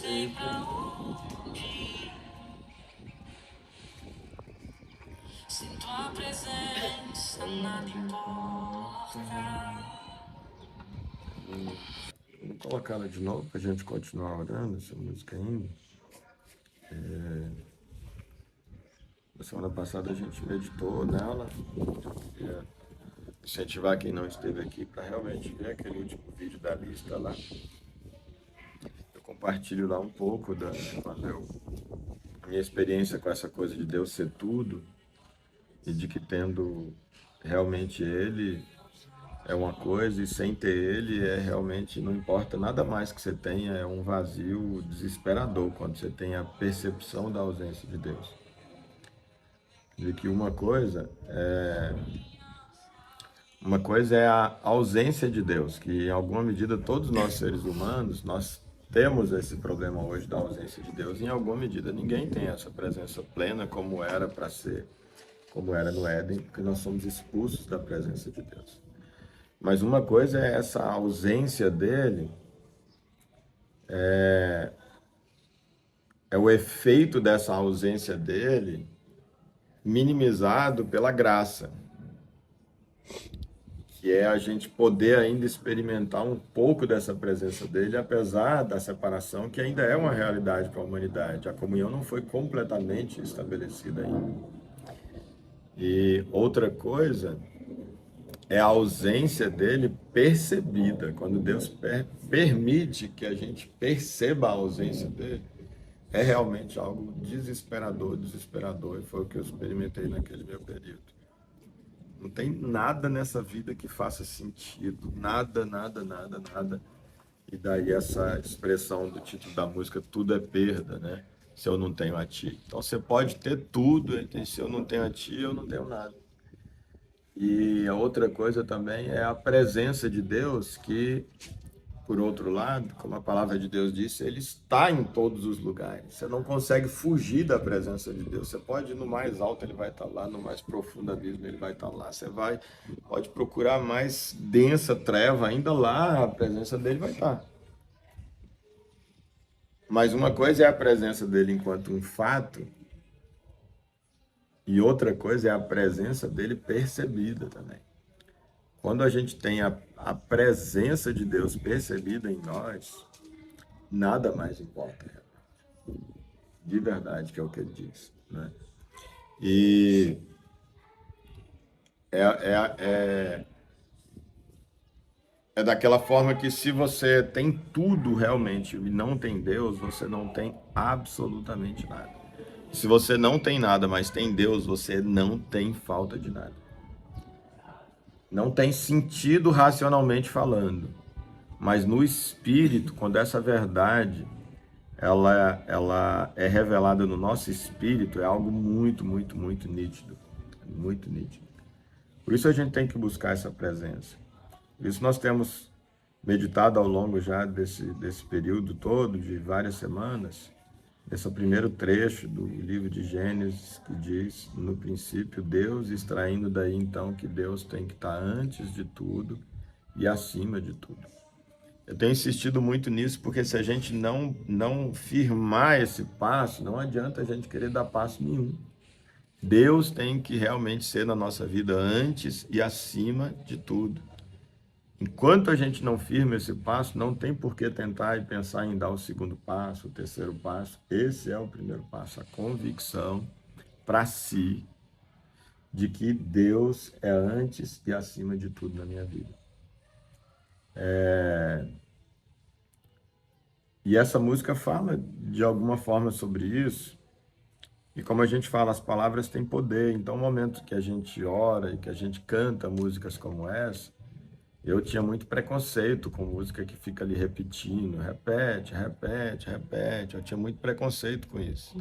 sei pra onde ir. Sem tua presença nada importa. Vou colocar ela de novo para a gente continuar orando essa música ainda. Na semana passada a gente meditou nela. Queria incentivar quem não esteve aqui para realmente ver aquele último vídeo da lista lá. Eu compartilho lá um pouco a minha experiência com essa coisa de Deus ser tudo e de que tendo realmente Ele é uma coisa e sem ter Ele é realmente, não importa nada mais que você tenha, é um vazio desesperador quando você tem a percepção da ausência de Deus. De que uma coisa é a ausência de Deus, que em alguma medida todos nós seres humanos, nós temos esse problema hoje da ausência de Deus, em alguma medida. Ninguém tem essa presença plena como era para ser, como era no Éden, porque nós somos expulsos da presença de Deus. Mas uma coisa é essa ausência dele, é o efeito dessa ausência dele minimizado pela graça, que é a gente poder ainda experimentar um pouco dessa presença dele, apesar da separação, que ainda é uma realidade para a humanidade. A comunhão não foi completamente estabelecida ainda. E outra coisa é a ausência dele percebida. Quando Deus permite que a gente perceba a ausência dele, é realmente algo desesperador, desesperador. E foi o que eu experimentei naquele meu período. Não tem nada nessa vida que faça sentido. Nada, nada, nada, nada. E daí essa expressão do título da música, tudo é perda, né? Se eu não tenho a ti. Então você pode ter tudo, e se eu não tenho a ti, eu não tenho nada. E a outra coisa também é a presença de Deus, que, por outro lado, como a palavra de Deus disse, ele está em todos os lugares. Você não consegue fugir da presença de Deus. Você pode ir no mais alto, ele vai estar lá, no mais profundo abismo, ele vai estar lá. Pode procurar mais densa treva, ainda lá a presença dele vai estar. Mas uma coisa é a presença dele enquanto um fato, e outra coisa é a presença dele percebida também. Quando a gente tem a presença de Deus percebida em nós, nada mais importa. De verdade, que é o que ele diz. Né? E é, é, é, é daquela forma que se você tem tudo realmente e não tem Deus, você não tem absolutamente nada. Se você não tem nada, mas tem Deus, você não tem falta de nada. Não tem sentido racionalmente falando, mas no espírito, quando essa verdade ela é revelada no nosso espírito, é algo muito, muito, muito nítido, muito nítido. Por isso a gente tem que buscar essa presença. Por isso nós temos meditado ao longo já desse período todo, de várias semanas, esse é o primeiro trecho do livro de Gênesis, que diz, no princípio, Deus, extraindo daí então que Deus tem que estar antes de tudo e acima de tudo. Eu tenho insistido muito nisso, porque se a gente não firmar esse passo, não adianta a gente querer dar passo nenhum. Deus tem que realmente ser na nossa vida antes e acima de tudo. Enquanto a gente não firma esse passo, não tem por que tentar e pensar em dar o segundo passo, o terceiro passo. Esse é o primeiro passo, a convicção para si de que Deus é antes e acima de tudo na minha vida. E essa música fala de alguma forma sobre isso. E como a gente fala, as palavras têm poder. Então, no momento que a gente ora e que a gente canta músicas como essa, eu tinha muito preconceito com música que fica ali repetindo, repete, repete, repete. Eu tinha muito preconceito com isso.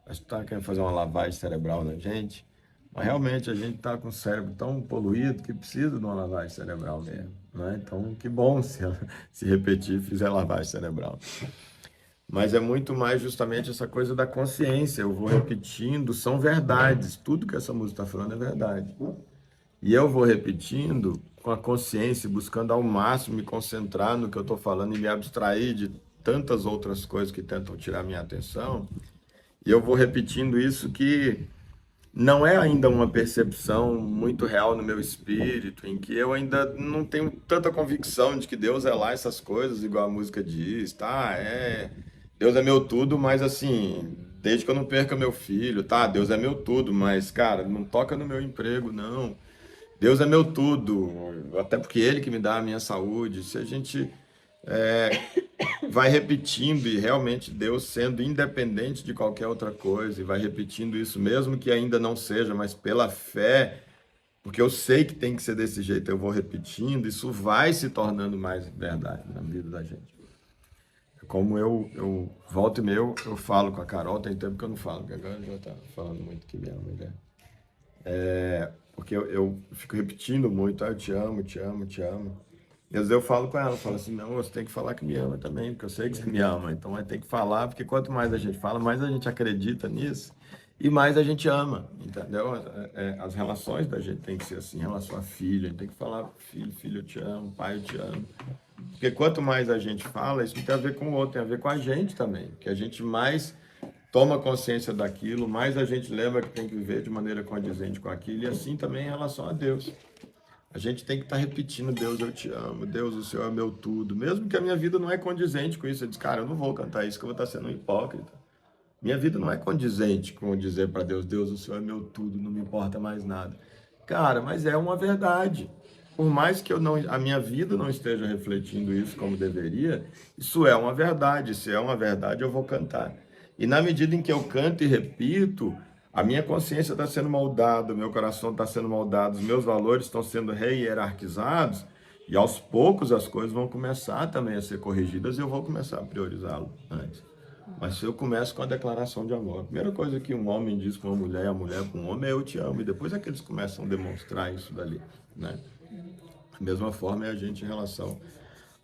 Mas tu tá querendo fazer uma lavagem cerebral na gente? Mas realmente a gente tá com o cérebro tão poluído que precisa de uma lavagem cerebral mesmo, né? Então, que bom se ela se repetir e fizer lavagem cerebral. Mas é muito mais justamente essa coisa da consciência. Eu vou repetindo, são verdades. Tudo que essa música está falando é verdade. E eu vou repetindo com a consciência, buscando ao máximo me concentrar no que eu estou falando e me abstrair tantas outras coisas que tentam tirar minha atenção, e eu vou repetindo isso que não é ainda uma percepção muito real no meu espírito, em que eu ainda não tenho tanta convicção de que Deus é lá essas coisas, igual a música diz, tá? Deus é meu tudo, mas assim, desde que eu não perca meu filho, tá? Deus é meu tudo, mas cara, não toca no meu emprego, não. Deus é meu tudo, até porque Ele que me dá a minha saúde. Se a gente vai repetindo e realmente Deus sendo independente de qualquer outra coisa, e vai repetindo isso mesmo que ainda não seja, mas pela fé, porque eu sei que tem que ser desse jeito, eu vou repetindo, isso vai se tornando mais verdade na vida da gente. Como eu volto e meia, eu falo com a Carol, tem tempo que eu não falo, porque agora ela já tá falando muito que me ama, né? Porque eu fico repetindo muito, eu te amo, te amo, te amo. E às vezes eu falo com ela, eu falo assim, não, você tem que falar que me ama também, porque eu sei que você me ama. Então vai ter que falar, porque quanto mais a gente fala, mais a gente acredita nisso e mais a gente ama, entendeu? As relações da gente tem que ser assim, em relação a filho, a gente tem que falar, filho, filho, eu te amo, pai, eu te amo. Porque quanto mais a gente fala, isso não tem a ver com o outro, tem a ver com a gente também, que a gente mais toma consciência daquilo, mais a gente lembra que tem que viver de maneira condizente com aquilo, e assim também em relação a Deus. A gente tem que estar repetindo, Deus, eu te amo, Deus, o Senhor é meu tudo. Mesmo que a minha vida não é condizente com isso. Eu disse, cara, eu não vou cantar isso, que eu vou estar sendo um hipócrita. Minha vida não é condizente com dizer para Deus, Deus, o Senhor é meu tudo, não me importa mais nada. Cara, mas é uma verdade. Por mais que a minha vida não esteja refletindo isso como deveria, isso é uma verdade. Se é uma verdade, eu vou cantar. E na medida em que eu canto e repito, a minha consciência está sendo moldada, o meu coração está sendo moldado, os meus valores estão sendo rehierarquizados, e aos poucos as coisas vão começar também a ser corrigidas e eu vou começar a priorizá-lo antes. Mas se eu começo com a declaração de amor, a primeira coisa que um homem diz para uma mulher, a mulher para um homem é eu te amo, e depois é que eles começam a demonstrar isso dali, né? Da mesma forma é a gente em relação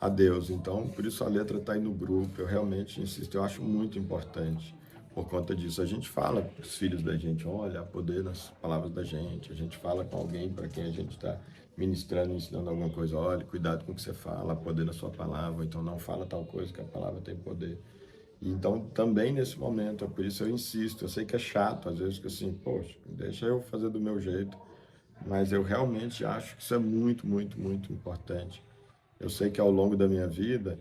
a Deus. Então, por isso a letra está aí no grupo, eu realmente insisto, eu acho muito importante. Por conta disso, a gente fala para os filhos da gente, olha, há poder nas palavras da gente. A gente fala com alguém para quem a gente está ministrando, ensinando alguma coisa, olha, cuidado com o que você fala, há poder na sua palavra, então não fala tal coisa que a palavra tem poder. Então, também nesse momento, é por isso eu insisto, eu sei que é chato, às vezes que assim, poxa, deixa eu fazer do meu jeito, mas eu realmente acho que isso é muito, muito, muito importante. Eu sei que ao longo da minha vida,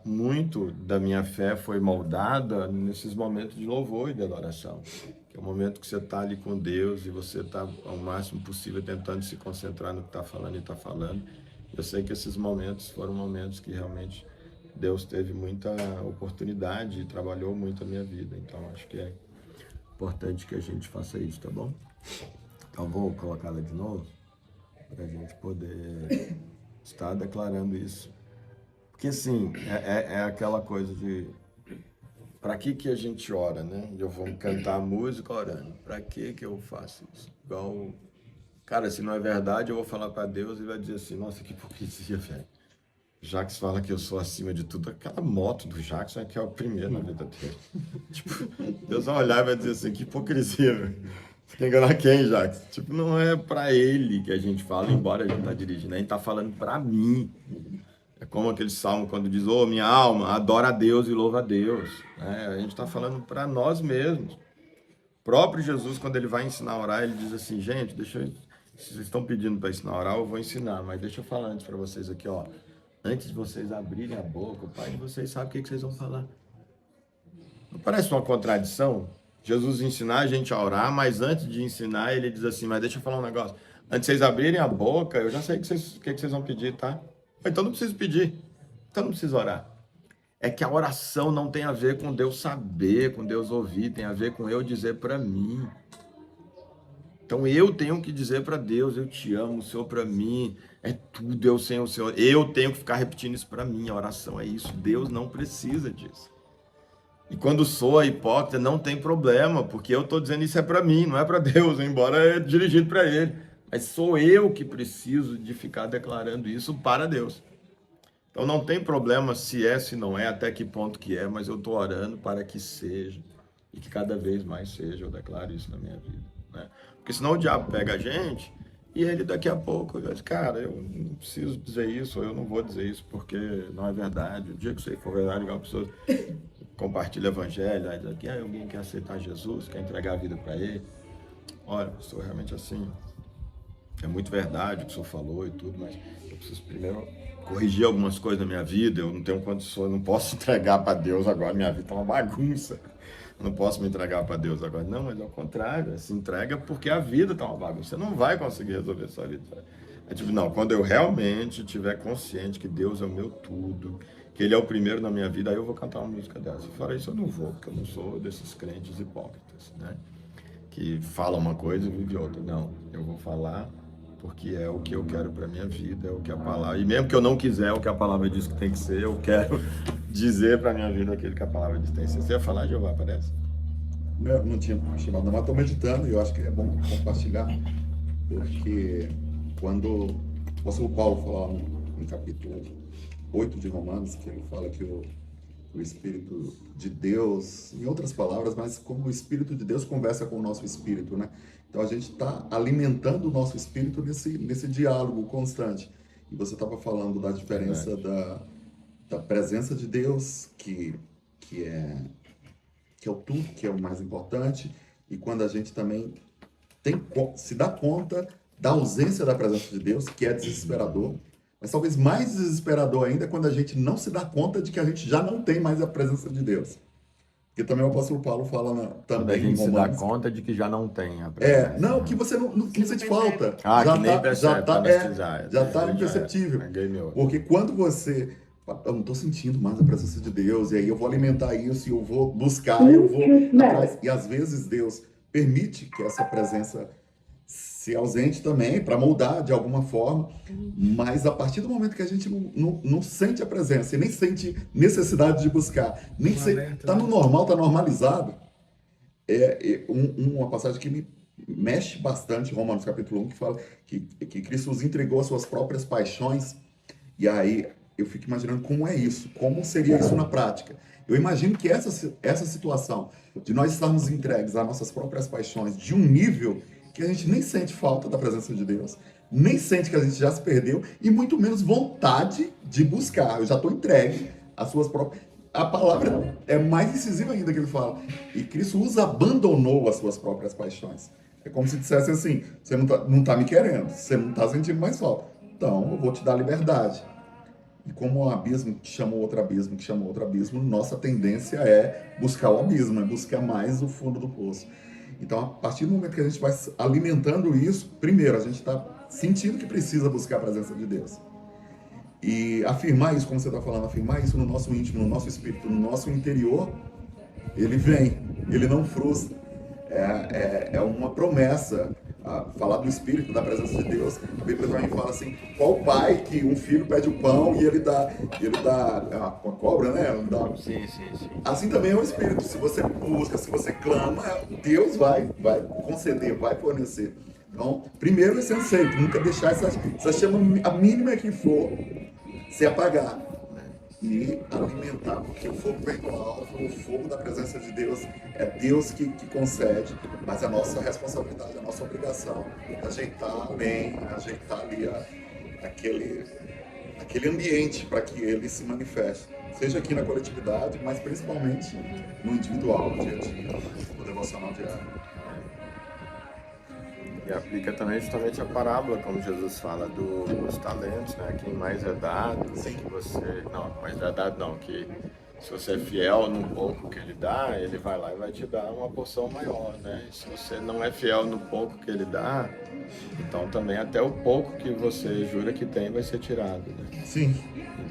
muito da minha fé foi moldada nesses momentos de louvor e de adoração, que é o momento que você está ali com Deus e você está ao máximo possível tentando se concentrar no que está falando e está falando. Eu sei que esses momentos foram momentos que realmente Deus teve muita oportunidade e trabalhou muito a minha vida. Então acho que é importante que a gente faça isso, tá bom? Então vou colocá-la de novo para a gente poder estar declarando isso. Porque assim, é aquela coisa de para que a gente ora, né? Eu vou cantar música orando. Para que eu faço isso? Igual, cara, se não é verdade, eu vou falar para Deus e vai dizer assim, nossa, que hipocrisia, velho. Jacques fala que eu sou acima de tudo. Aquela moto do Jacques é que é o primeiro na vida dele. Tipo, Deus vai olhar e vai dizer assim, que hipocrisia, velho. Você quer enganar quem, Jacques? Tipo, não é para ele que a gente fala, embora a gente tá dirigindo, a gente tá falando para mim. É como aquele salmo quando diz, ô, minha alma, adora a Deus e louva a Deus. A gente está falando para nós mesmos. O próprio Jesus, quando ele vai ensinar a orar, ele diz assim, gente, se vocês estão pedindo para ensinar a orar, eu vou ensinar, mas deixa eu falar antes para vocês aqui, ó. Antes de vocês abrirem a boca, o Pai de vocês sabe o que vocês vão falar. Não parece uma contradição? Jesus ensinar a gente a orar, mas antes de ensinar, ele diz assim, mas deixa eu falar um negócio. Antes de vocês abrirem a boca, eu já sei o que vocês vão pedir, tá? Então não preciso pedir, então não preciso orar. É que a oração não tem a ver com Deus saber, com Deus ouvir, tem a ver com eu dizer para mim. Então eu tenho que dizer para Deus, eu te amo, o Senhor para mim é tudo, eu sei o Senhor. Eu tenho que ficar repetindo isso para mim, a oração é isso, Deus não precisa disso. E quando soa hipócrita, não tem problema, porque eu estou dizendo isso é para mim, não é para Deus, embora é dirigido para Ele. Mas sou eu que preciso de ficar declarando isso para Deus. Então não tem problema se é, se não é, até que ponto que é, mas eu estou orando para que seja, e que cada vez mais seja, eu declaro isso na minha vida, né? Porque senão o diabo pega a gente E ele daqui a pouco, eu disse, cara, eu não preciso dizer isso, ou eu não vou dizer isso porque não é verdade. O dia que isso aí for verdade, igual pessoas compartilham o evangelho, aí diz aqui, alguém quer aceitar Jesus, quer entregar a vida para ele. Olha, pastor, realmente assim, é muito verdade o que o senhor falou e tudo, mas eu preciso primeiro corrigir algumas coisas na minha vida, eu não tenho condições, não posso entregar para Deus agora, minha vida tá uma bagunça. Eu não posso me entregar para Deus agora. Não, mas ao contrário, se entrega porque a vida tá uma bagunça. Você não vai conseguir resolver a sua vida. É tipo, não, quando eu realmente estiver consciente que Deus é o meu tudo, que Ele é o primeiro na minha vida, aí eu vou cantar uma música dessa. Fora isso, eu não vou, porque eu não sou desses crentes hipócritas, né? Que falam uma coisa e vivem outra. Não, eu vou falar porque é o que eu quero para minha vida, é o que a palavra, e mesmo que eu não quiser o que a palavra diz que tem que ser, eu quero dizer para minha vida aquilo que a palavra diz que tem que ser. Você ia falar, Jeová, parece? Não tinha chamado, mas estou meditando e eu acho que é bom compartilhar, porque quando o apóstolo Paulo fala lá no capítulo 8 de Romanos, que ele fala que o Espírito de Deus, em outras palavras, mas como o Espírito de Deus conversa com o nosso espírito, né? Então a gente está alimentando o nosso espírito nesse diálogo constante. E você estava falando da diferença da presença de Deus, que é o tudo, que é o mais importante, e quando a gente também se dá conta da ausência da presença de Deus, que é desesperador, mas talvez mais desesperador ainda é quando a gente não se dá conta de que a gente já não tem mais a presença de Deus. Porque também o apóstolo Paulo fala Quando a também em gente se dá Romanos. conta de que já não tem a presença. Não, que você não sente falta. Ah, já que nem tá, percebe, já tá, anestesiar. já tá Já imperceptível. é game over. Porque quando você eu não estou sentindo mais a presença de Deus, e aí eu vou alimentar isso, e eu vou buscar, eu vou atrás. E às vezes Deus permite que essa presença se ausente também, para moldar de alguma forma, mas a partir do momento que a gente não sente a presença, e nem sente necessidade de buscar, nem está no normal, está normalizado, uma passagem que me mexe bastante, Romanos capítulo 1, que fala que Cristo nos entregou as suas próprias paixões, e aí eu fico imaginando como é isso, como seria isso na prática. Eu imagino que essa situação de nós estarmos entregues às nossas próprias paixões de um nível que a gente nem sente falta da presença de Deus, nem sente que a gente já se perdeu, e muito menos vontade de buscar. Eu já estou entregue às suas próprias... A palavra é mais incisiva ainda que ele fala. E Cristo os abandonou as suas próprias paixões. É como se dissesse assim, você não tá me querendo, você não está sentindo mais falta. Então, eu vou te dar liberdade. E como um abismo que chamou outro abismo, que chamou outro abismo, nossa tendência é buscar o abismo, é buscar mais o fundo do poço. Então, a partir do momento que a gente vai alimentando isso, primeiro, a gente está sentindo que precisa buscar a presença de Deus. E afirmar isso, como você está falando, afirmar isso no nosso íntimo, no nosso espírito, no nosso interior, ele vem, ele não frustra. É uma promessa. Falar do Espírito, da presença de Deus. A Bíblia também fala assim, qual pai que um filho pede o pão e ele dá com a cobra, né? Sim. Assim também é o Espírito. Se você busca, se você clama, Deus vai conceder, vai fornecer. Então, primeiro esse anseio, nunca deixar essa chama, a mínima que for, se apagar. E alimentar, porque o fogo vem do alto, o fogo da presença de Deus é Deus que concede, mas a nossa responsabilidade, a nossa obrigação é ajeitar bem, ajeitar ali aquele ambiente para que ele se manifeste, seja aqui na coletividade, mas principalmente no individual, no dia a dia, no devocional diário. E aplica também justamente a parábola, como Jesus fala, dos talentos, né? Quem mais é dado, que você... Não, mais é dado não, que se você é fiel no pouco que ele dá, ele vai lá e vai te dar uma porção maior, né? E se você não é fiel no pouco que ele dá, então também até o pouco que você jura que tem vai ser tirado, né? Sim.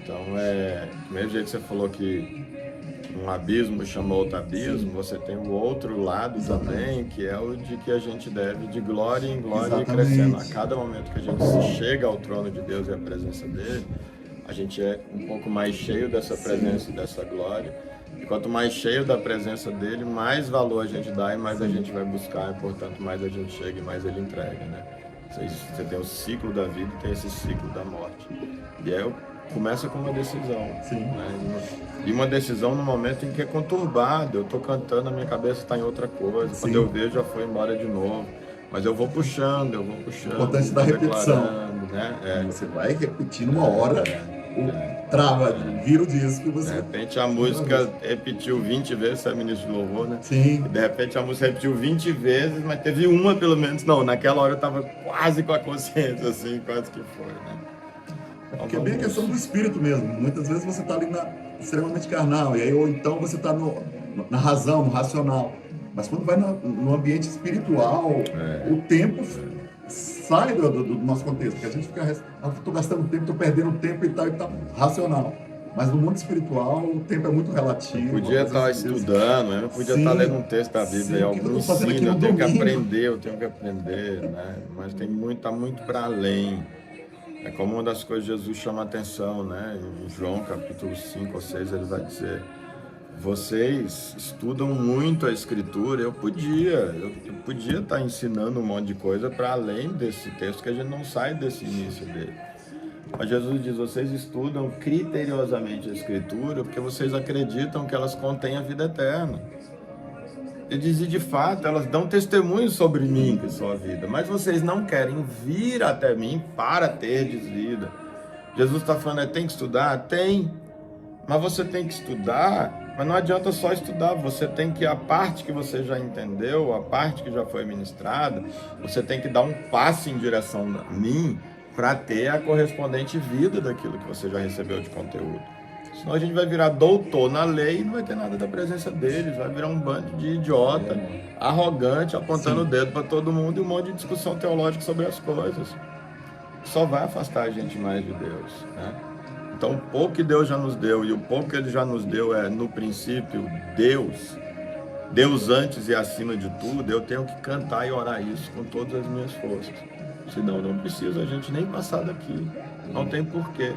Então, do mesmo jeito que você falou que um abismo chama outro abismo, você tem o outro lado também, que é o de que a gente deve de glória em glória ir crescendo. A cada momento que a gente se chega ao trono de Deus e à presença dele, a gente é um pouco mais cheio dessa presença e dessa glória. E quanto mais cheio da presença dele, mais valor a gente dá e mais a gente vai buscar, e portanto mais a gente chega e mais ele entrega, né? Você tem o ciclo da vida e tem esse ciclo da morte. E aí começa com uma decisão. Sim. Né? E uma decisão no momento em que é conturbado. Eu estou cantando, a minha cabeça está em outra coisa. Sim. Quando eu vejo, já foi embora de novo. Mas eu vou puxando, O importante da vou repetição. declarando, né? Você vai repetindo uma hora, trava, vira o disco e De você... repente a música repetiu 20 vezes, você é ministro de louvor, né? Sim, E de repente a música repetiu 20 vezes, mas teve uma pelo menos. Não, naquela hora eu tava quase com a consciência, assim, quase que foi, né? Então, porque é bem a questão do espírito mesmo. Muitas vezes você está ali extremamente carnal, e aí, ou então você está na razão, no racional. Mas quando vai no ambiente espiritual, o tempo sai do nosso contexto, porque a gente fica, estou gastando tempo, estou perdendo tempo e tal, racional. Mas no mundo espiritual, o tempo é muito relativo. Podia estar estudando, eu não podia estar lendo um texto da Bíblia, sim, o que eu algum estou fazendo aqui ensino, no eu domingo? tenho que aprender, né? Mas tá muito para além. É como uma das coisas que Jesus chama a atenção, né? Em João capítulo 5 ou 6 ele vai dizer: vocês estudam muito a Escritura, eu podia estar ensinando um monte de coisa para além desse texto, que a gente não sai desse início dele. Mas Jesus diz: vocês estudam criteriosamente a Escritura porque vocês acreditam que elas contêm a vida eterna. Ele diz: e de fato, elas dão testemunho sobre mim, que sou a vida, mas vocês não querem vir até mim para terdes vida. Jesus está falando: tem que estudar? Tem, mas você tem que estudar, mas não adianta só estudar, você tem que, a parte que você já entendeu, a parte que já foi ministrada, você tem que dar um passo em direção a mim para ter a correspondente vida daquilo que você já recebeu de conteúdo. Senão a gente vai virar doutor na lei e não vai ter nada da presença deles, vai virar um bando de idiota, arrogante, apontando o dedo para todo mundo e um monte de discussão teológica sobre as coisas. Só vai afastar a gente mais de Deus, né? Então, o pouco que Deus já nos deu, e o pouco que Ele já nos deu é, no princípio, Deus antes e acima de tudo. Eu tenho que cantar e orar isso com todas as minhas forças. Senão, não precisa a gente nem passar daqui. Não tem porquê.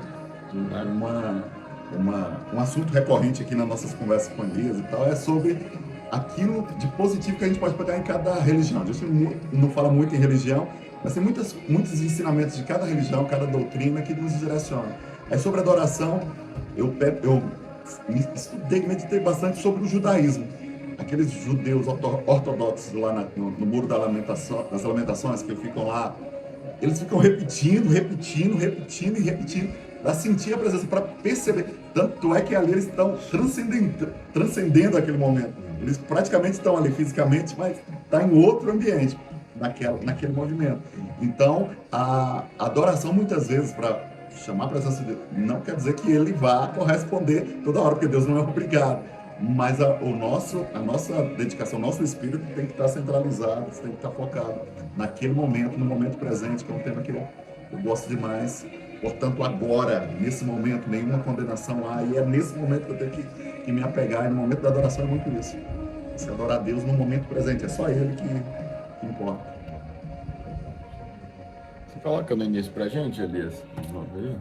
Né? Um assunto recorrente aqui nas nossas conversas com Elias e tal é sobre aquilo de positivo que a gente pode pegar em cada religião. A gente não fala muito em religião, mas tem muitos ensinamentos de cada religião, cada doutrina que nos direciona. É sobre adoração, eu estudei, meditei bastante sobre o judaísmo. Aqueles judeus ortodoxos lá no Muro das Lamentações, que ficam lá, eles ficam repetindo para sentir a presença, para perceber. Tanto é que ali eles estão transcendendo aquele momento. Eles praticamente estão ali fisicamente, mas está em outro ambiente, naquele movimento. Então, a adoração, muitas vezes, para chamar a presença de Deus, não quer dizer que ele vá corresponder toda hora, porque Deus não é obrigado. Mas a nossa dedicação, o nosso espírito tem que estar centralizado, tem que estar focado naquele momento, no momento presente, que é um tema que eu gosto demais. Portanto, agora, nesse momento, nenhuma condenação lá, e é nesse momento que eu tenho que me apegar, e no momento da adoração é muito isso. Se adorar a Deus no momento presente, é só Ele que importa. Você coloca no início pra gente, Elias? Vamos ver?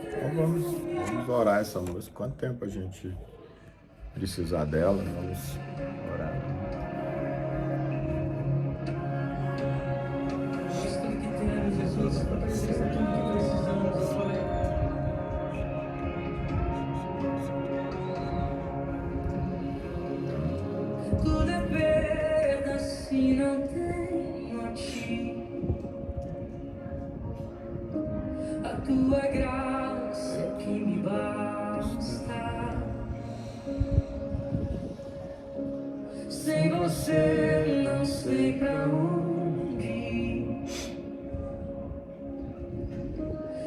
Então vamos orar essa música. Quanto tempo a gente precisar dela? Vamos orar. Tudo é perda se não tenho a ti. A tua graça que me basta. Sem você não sei pra onde ir.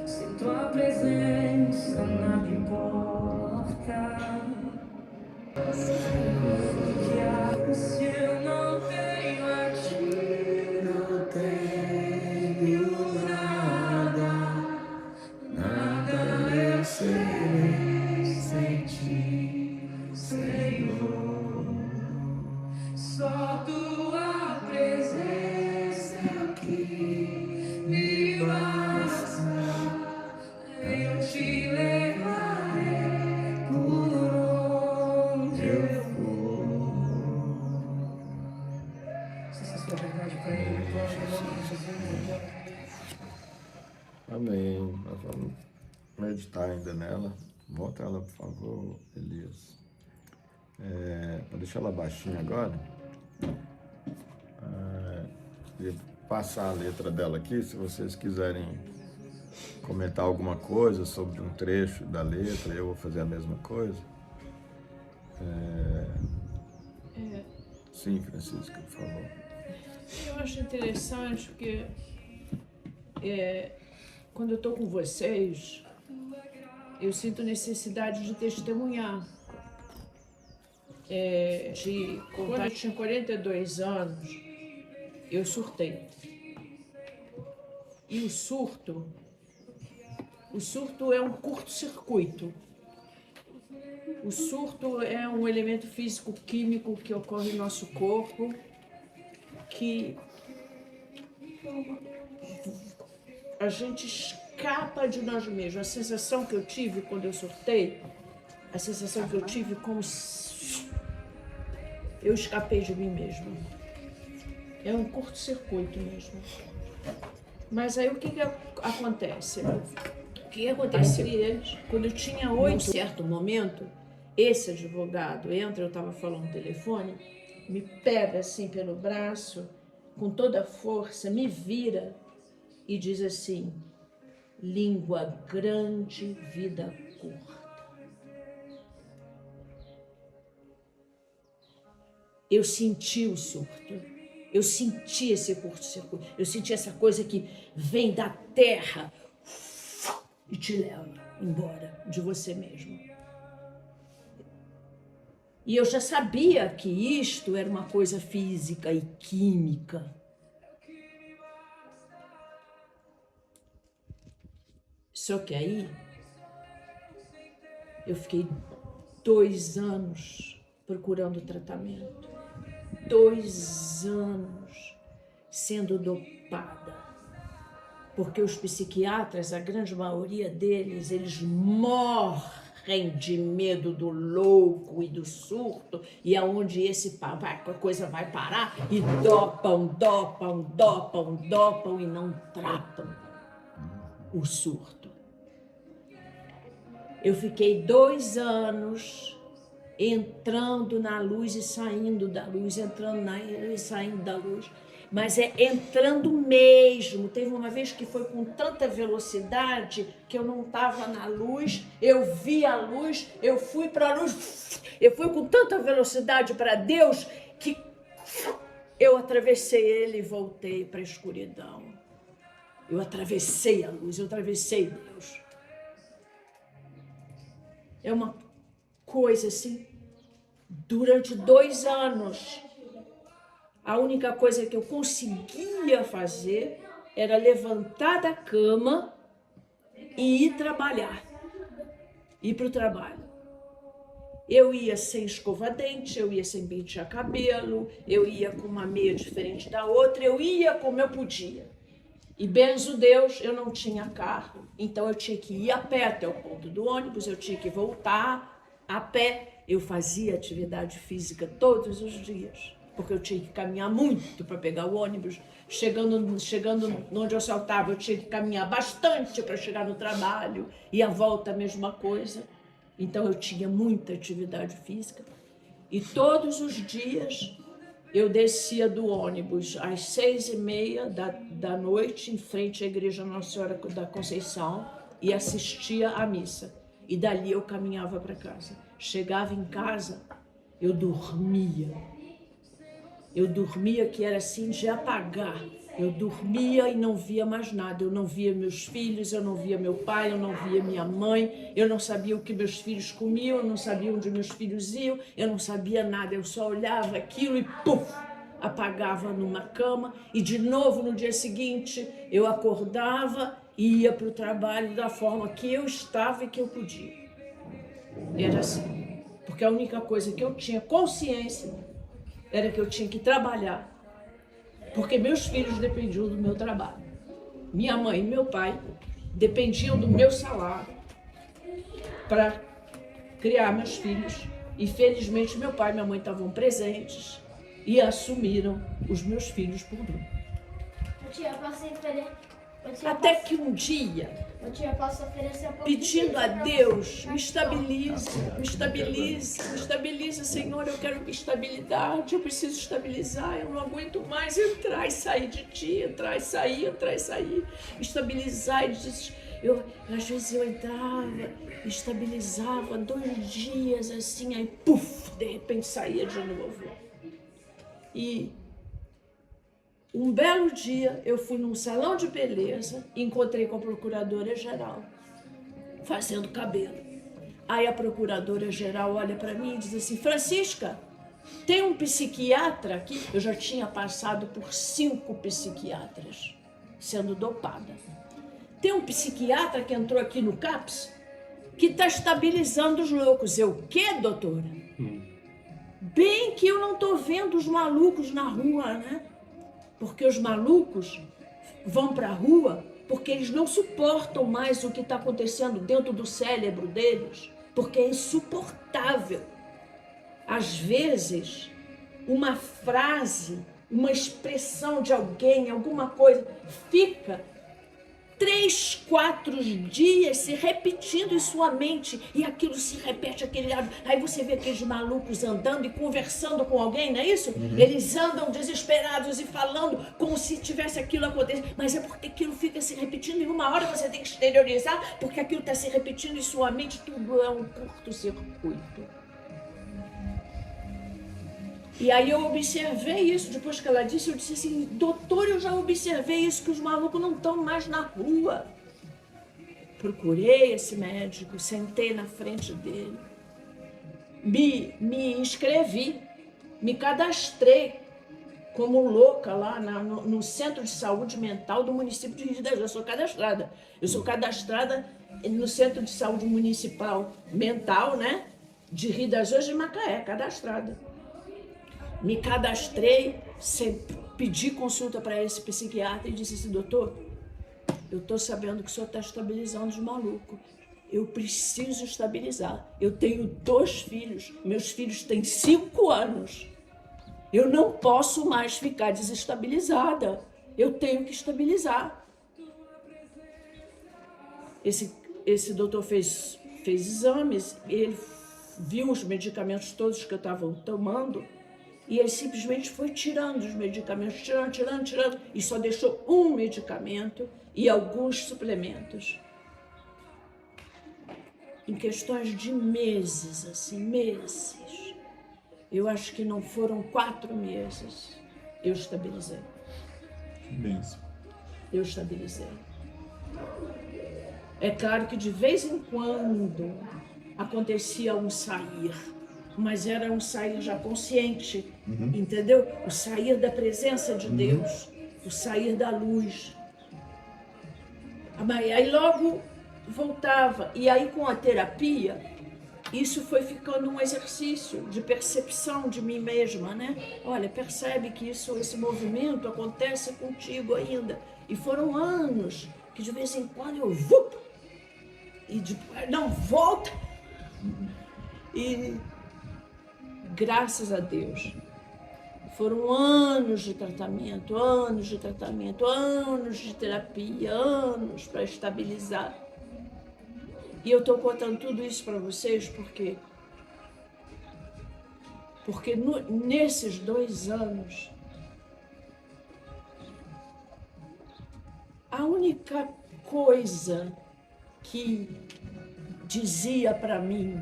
Sem tua presença nada importa. Se eu não tenho a ti, não tenho nada eu serei sem ti, Senhor. Só tua presença aqui me basta. Eu te levarei por onde eu for. Se essa sua verdade para ele, Amém. Nós vamos meditar ainda nela. Volta ela, por favor, Elias. Vou deixar ela baixinha agora. E passar a letra dela aqui, se vocês quiserem comentar alguma coisa sobre um trecho da letra, eu vou fazer a mesma coisa. Sim, Francisca, por favor. Eu acho interessante porque quando eu estou com vocês, eu sinto necessidade de testemunhar. Quando eu tinha 42 anos, eu surtei. E o surto é um curto-circuito. O surto é um elemento físico-químico que ocorre no nosso corpo, que a gente escapa de nós mesmos. A sensação que eu tive quando eu surtei, a sensação que eu tive como se eu escapei de mim mesma. É um curto-circuito mesmo. Mas aí o que acontece? O que acontecia quando eu tinha 8, em um certo momento, esse advogado entra, eu estava falando no telefone, me pega assim pelo braço, com toda a força, me vira e diz assim: língua grande, vida curta. Eu senti o surto, eu senti esse curto-circuito, eu senti essa coisa que vem da terra e te leva embora de você mesmo. E eu já sabia que isto era uma coisa física e química. Só que aí eu fiquei 2 anos procurando tratamento. 2 anos sendo dopada. Porque os psiquiatras, a grande maioria deles, eles morrem de medo do louco e do surto, e aonde a coisa vai parar, e dopam e não tratam o surto. Eu fiquei 2 anos entrando na luz e saindo da luz, entrando na luz e saindo da luz. Mas entrando mesmo. Teve uma vez que foi com tanta velocidade que eu não estava na luz, eu vi a luz, eu fui para a luz, eu fui com tanta velocidade para Deus que eu atravessei ele e voltei para a escuridão. Eu atravessei a luz, eu atravessei Deus. É uma coisa assim, durante 2 anos. A única coisa que eu conseguia fazer era levantar da cama e ir trabalhar, ir para o trabalho. Eu ia sem escova-dente, eu ia sem pentear cabelo, eu ia com uma meia diferente da outra, eu ia como eu podia. E benzo Deus, eu não tinha carro, então eu tinha que ir a pé até o ponto do ônibus, eu tinha que voltar a pé. Eu fazia atividade física todos os dias, porque eu tinha que caminhar muito para pegar o ônibus. Chegando onde eu saltava, eu tinha que caminhar bastante para chegar no trabalho, e a volta a mesma coisa. Então eu tinha muita atividade física. E todos os dias eu descia do ônibus às 6h30 da noite, em frente à Igreja Nossa Senhora da Conceição, e assistia à missa. E dali eu caminhava para casa. Chegava em casa, eu dormia. Eu dormia que era assim de apagar. Eu dormia e não via mais nada. Eu não via meus filhos, eu não via meu pai, eu não via minha mãe. Eu não sabia o que meus filhos comiam, eu não sabia onde meus filhos iam. Eu não sabia nada, eu só olhava aquilo e puf, apagava numa cama. E de novo no dia seguinte eu acordava e ia para o trabalho da forma que eu estava e que eu podia. Era assim. Porque a única coisa que eu tinha consciência era que eu tinha que trabalhar, porque meus filhos dependiam do meu trabalho. Minha mãe e meu pai dependiam do meu salário para criar meus filhos. E felizmente meu pai e minha mãe estavam presentes e assumiram os meus filhos por mim. Até que um dia Ô tia, posso oferecer um pouco pedindo de a pizza pra Deus, você? me estabilize, me estabilize, me estabilize, Senhor, eu quero estabilidade, eu preciso estabilizar, eu não aguento mais entrar e sair de ti, entrar e sair, estabilizar, às vezes eu entrava, estabilizava 2 dias assim, aí puf, de repente saía de novo. E um belo dia eu fui num salão de beleza e encontrei com a procuradora-geral fazendo cabelo. Aí a procuradora-geral olha para mim e diz assim: Francisca, tem um psiquiatra aqui? Eu já tinha passado por 5 psiquiatras sendo dopada. Tem um psiquiatra que entrou aqui no CAPS que está estabilizando os loucos. Eu, o quê, doutora? Bem que eu não estou vendo os malucos na rua, né? Porque os malucos vão para a rua porque eles não suportam mais o que está acontecendo dentro do cérebro deles, porque é insuportável. Às vezes, uma frase, uma expressão de alguém, alguma coisa, fica 3, 4 dias se repetindo em sua mente, e aquilo se repete, aí você vê aqueles malucos andando e conversando com alguém, não é isso? Eles andam desesperados e falando como se tivesse aquilo acontecendo, mas é porque aquilo fica se repetindo e uma hora você tem que exteriorizar, porque aquilo está se repetindo em sua mente, tudo é um curto-circuito. E aí eu observei isso, depois que ela disse, eu disse assim: doutor, eu já observei isso, que os malucos não estão mais na rua. Procurei esse médico, sentei na frente dele, me inscrevi, me cadastrei como louca lá no Centro de Saúde Mental do município de Rio das Ostras. Eu sou cadastrada no Centro de Saúde Municipal Mental, né, de Rio das Ostras e Macaé, cadastrada. Me cadastrei, pedi consulta para esse psiquiatra e disse assim: doutor, eu estou sabendo que o senhor está estabilizando os malucos. Eu preciso estabilizar. Eu tenho 2 filhos, meus filhos têm 5 anos. Eu não posso mais ficar desestabilizada. Eu tenho que estabilizar. Esse doutor fez exames, ele viu os medicamentos todos que eu estava tomando, e ele simplesmente foi tirando os medicamentos, tirando, e só deixou um medicamento e alguns suplementos. Em questões de meses, assim, meses. Eu acho que não foram 4 meses. Eu estabilizei. Que bênção. Eu estabilizei. É claro que de vez em quando acontecia um sair, mas era um sair já consciente, entendeu? O sair da presença de Deus, o sair da luz. Aí logo voltava. E aí com a terapia, isso foi ficando um exercício de percepção de mim mesma, né? Olha, percebe que esse movimento acontece contigo ainda. E foram anos que de vez em quando eu e depois, não, volta. E graças a Deus, foram anos de tratamento, anos de terapia, anos para estabilizar. E eu estou contando tudo isso para vocês porque nesses 2 anos, a única coisa que dizia para mim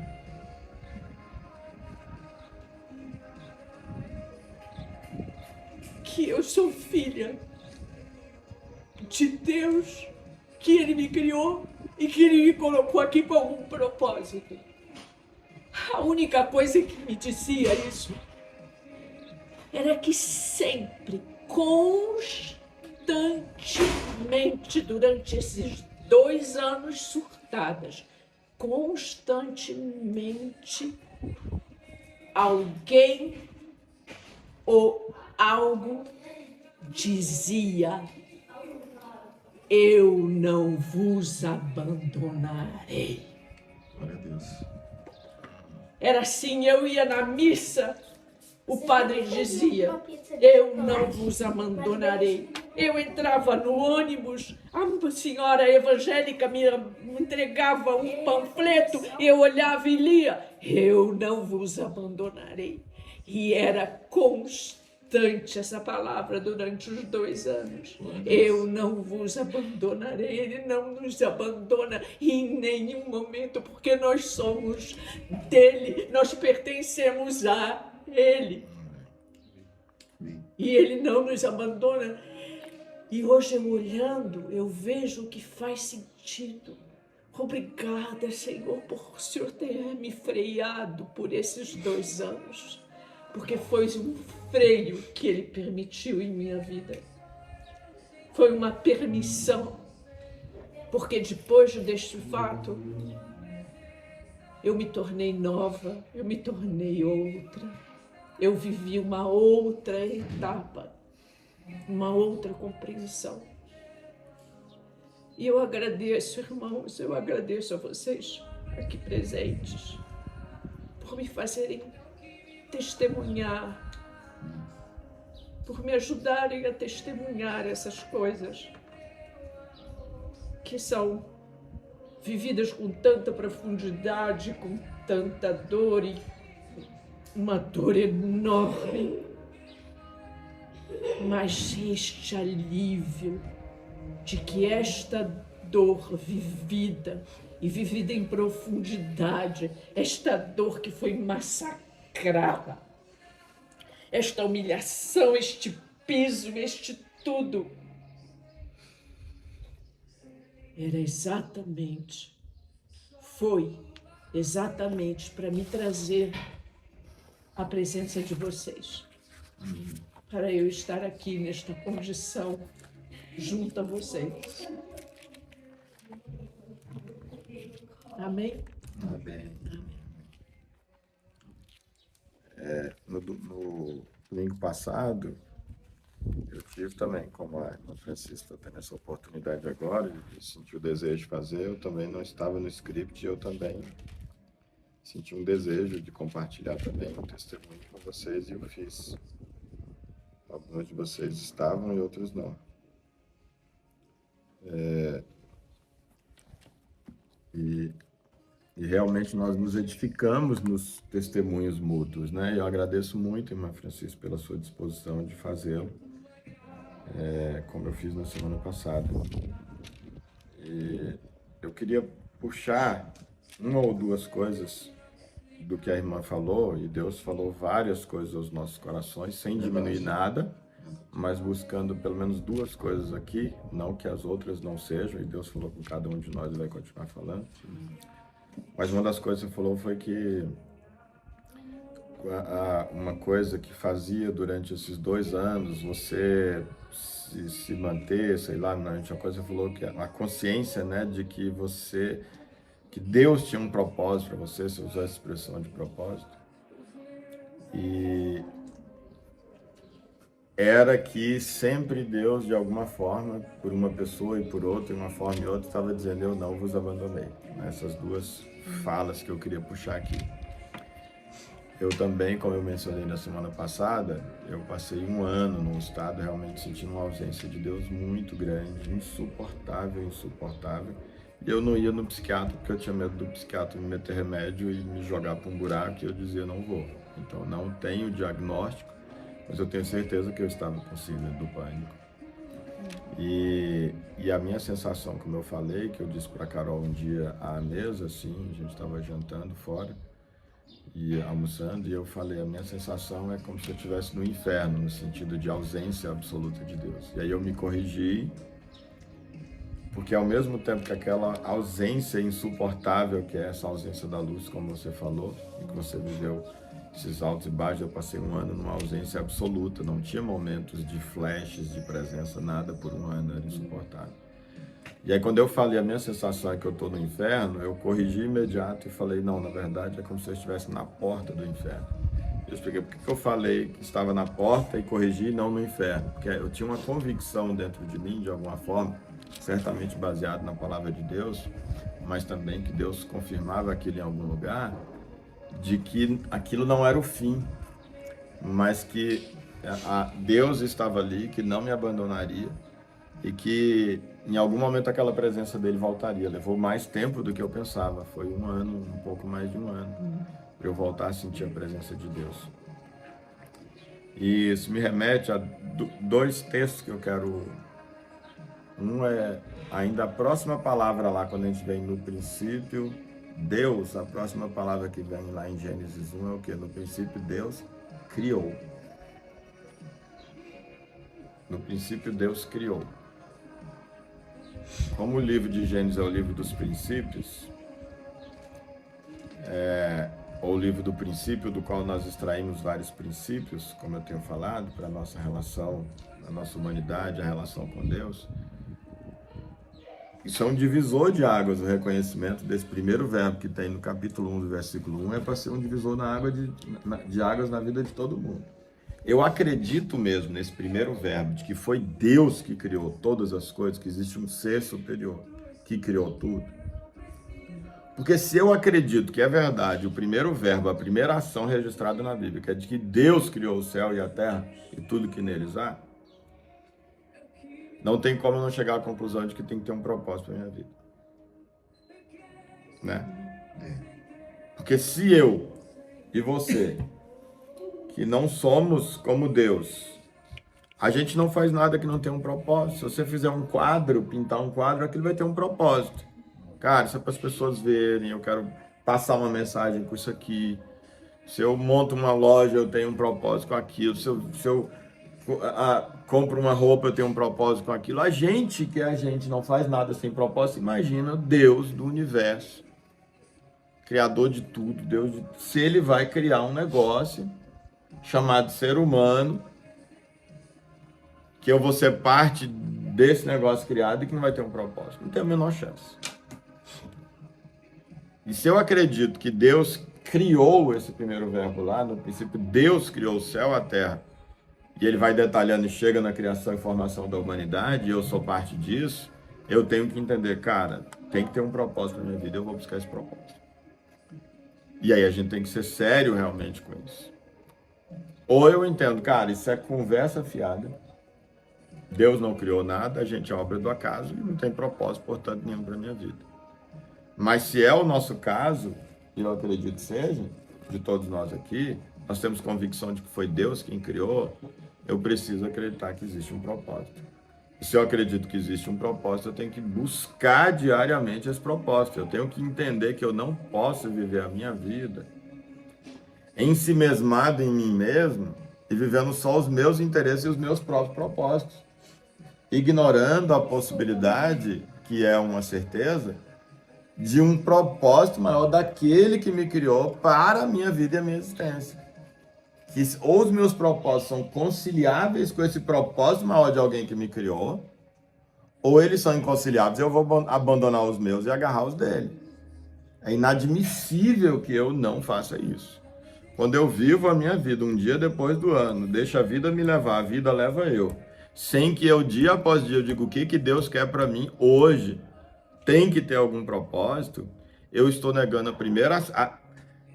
que eu sou filha de Deus, que Ele me criou e que Ele me colocou aqui para um propósito. A única coisa que me dizia isso era que sempre, constantemente, durante esses 2 anos surtadas, constantemente, alguém ou algo dizia: eu não vos abandonarei. Glória a Deus. Era assim, eu ia na missa, o padre dizia: eu não vos abandonarei. Eu entrava no ônibus, a senhora evangélica me entregava um panfleto, eu olhava e lia, eu não vos abandonarei. E era constante essa palavra durante os 2 anos. Eu não vos abandonarei. Ele não nos abandona em nenhum momento, porque nós somos dele, nós pertencemos a ele. E ele não nos abandona. E hoje eu olhando, eu vejo que faz sentido. Obrigada, Senhor, por o Senhor ter me freado por esses 2 anos. Porque foi um freio que ele permitiu em minha vida. Foi uma permissão. Porque depois deste fato, eu me tornei nova, eu me tornei outra. Eu vivi uma outra etapa, uma outra compreensão. E eu agradeço, irmãos, eu agradeço a vocês aqui presentes por me fazerem testemunhar, por me ajudarem a testemunhar essas coisas que são vividas com tanta profundidade, com tanta dor e uma dor enorme, mas este alívio de que esta dor vivida e vivida em profundidade, esta dor que foi massacrada, esta humilhação, este piso, este tudo, era exatamente, foi exatamente para me trazer a presença de vocês, para eu estar aqui nesta condição junto a vocês. Amém? Amém. No domingo passado, eu tive também, como a irmã Francisca está tendo essa oportunidade agora, de sentir o desejo de fazer, eu também não estava no script, eu também senti um desejo de compartilhar também um testemunho com vocês e eu fiz. Alguns de vocês estavam e outros não. E realmente nós nos edificamos nos testemunhos mútuos, né? Eu agradeço muito, irmã Francisca, pela sua disposição de fazê-lo, como eu fiz na semana passada. E eu queria puxar uma ou duas coisas do que a irmã falou, e Deus falou várias coisas aos nossos corações, sem diminuir nada, mas buscando pelo menos 2 coisas aqui, não que as outras não sejam, e Deus falou com cada um de nós e vai continuar falando. Mas uma das coisas que você falou foi que uma coisa que fazia durante esses 2 anos, você se manter, sei lá, uma coisa que você falou que a consciência, né, de que que Deus tinha um propósito para você usou essa expressão de propósito, e era que sempre Deus, de alguma forma, por uma pessoa e por outra, de uma forma e outra, estava dizendo, eu não vos abandonei. Essas 2 falas que eu queria puxar aqui. Eu também, como eu mencionei na semana passada, eu passei 1 ano num estado realmente sentindo uma ausência de Deus muito grande, insuportável. E eu não ia no psiquiatra porque eu tinha medo do psiquiatra me meter remédio e me jogar para um buraco, e eu dizia, não vou. Então, não tenho diagnóstico, mas eu tenho certeza que eu estava com síndrome do pânico. E a minha sensação, como eu falei, que eu disse para a Carol um dia à mesa, assim, a gente estava jantando fora e almoçando, e eu falei, a minha sensação é como se eu estivesse no inferno, no sentido de ausência absoluta de Deus. E aí eu me corrigi, porque ao mesmo tempo que aquela ausência insuportável, que é essa ausência da luz, como você falou, e que você viveu esses altos e baixos, eu passei 1 ano numa ausência absoluta, não tinha momentos de flashes de presença, nada por 1 ano, era insuportável. E aí quando eu falei, a minha sensação é que eu estou no inferno, eu corrigi imediato e falei, não, na verdade é como se eu estivesse na porta do inferno. Eu expliquei por que eu falei que estava na porta e corrigi e não no inferno, porque eu tinha uma convicção dentro de mim, de alguma forma, certamente baseado na palavra de Deus, mas também que Deus confirmava aquilo em algum lugar, de que aquilo não era o fim, mas que Deus estava ali, que não me abandonaria, e que em algum momento aquela presença dele voltaria. Levou mais tempo do que eu pensava, foi um ano, um pouco mais de um ano, para eu voltar a sentir a presença de Deus. E isso me remete a dois textos que eu quero. Um é ainda a próxima palavra lá, quando a gente vem no princípio, Deus, a próxima palavra que vem lá em Gênesis 1 é o quê? No princípio, Deus criou. No princípio, Deus criou. Como o livro de Gênesis é o livro dos princípios, ou o livro do princípio, do qual nós extraímos vários princípios, como eu tenho falado, para a nossa relação, a nossa humanidade, a relação com Deus. Isso é um divisor de águas, o reconhecimento desse primeiro verbo que tem no capítulo 1 do versículo 1, é para ser um divisor de águas na vida de todo mundo. Eu acredito mesmo nesse primeiro verbo, de que foi Deus que criou todas as coisas, que existe um ser superior que criou tudo. Porque se eu acredito que é verdade, o primeiro verbo, a primeira ação registrada na Bíblia, que é de que Deus criou o céu e a terra e tudo que neles há, não tem como eu não chegar à conclusão de que tem que ter um propósito para minha vida. Né? Porque se eu e você, que não somos como Deus, a gente não faz nada que não tenha um propósito. Se você fizer um quadro, pintar um quadro, aquilo vai ter um propósito. Cara, isso é para as pessoas verem, eu quero passar uma mensagem com isso aqui. Se eu monto uma loja, eu tenho um propósito com aquilo. Se eu compro uma roupa, eu tenho um propósito com aquilo. A gente não faz nada sem propósito. Imagina Deus do universo, criador de tudo, se ele vai criar um negócio chamado ser humano, que eu vou ser parte desse negócio criado e que não vai ter um propósito. Não tem a menor chance. E se eu acredito que Deus criou esse primeiro verbo lá, no princípio Deus criou o céu e a terra, e ele vai detalhando e chega na criação e formação da humanidade, e eu sou parte disso, eu tenho que entender, cara, tem que ter um propósito na minha vida, eu vou buscar esse propósito. E aí a gente tem que ser sério realmente com isso. Ou eu entendo, cara, isso é conversa fiada, Deus não criou nada, a gente é obra do acaso e não tem propósito, portanto, nenhum para a minha vida. Mas se é o nosso caso, e eu acredito que seja, de todos nós aqui, nós temos convicção de que foi Deus quem criou, eu preciso acreditar que existe um propósito. E se eu acredito que existe um propósito, eu tenho que buscar diariamente esse propósito. Eu tenho que entender que eu não posso viver a minha vida ensimesmado em mim mesmo e vivendo só os meus interesses e os meus próprios propósitos, ignorando a possibilidade, que é uma certeza, de um propósito maior daquele que me criou para a minha vida e a minha existência. Que ou os meus propósitos são conciliáveis com esse propósito maior de alguém que me criou, ou eles são inconciliáveis, eu vou abandonar os meus e agarrar os dele. É inadmissível que eu não faça isso. Quando eu vivo a minha vida um dia depois do ano, deixo a vida me levar, a vida leva eu, sem que eu dia após dia eu diga o que Deus quer para mim hoje, tem que ter algum propósito, eu estou negando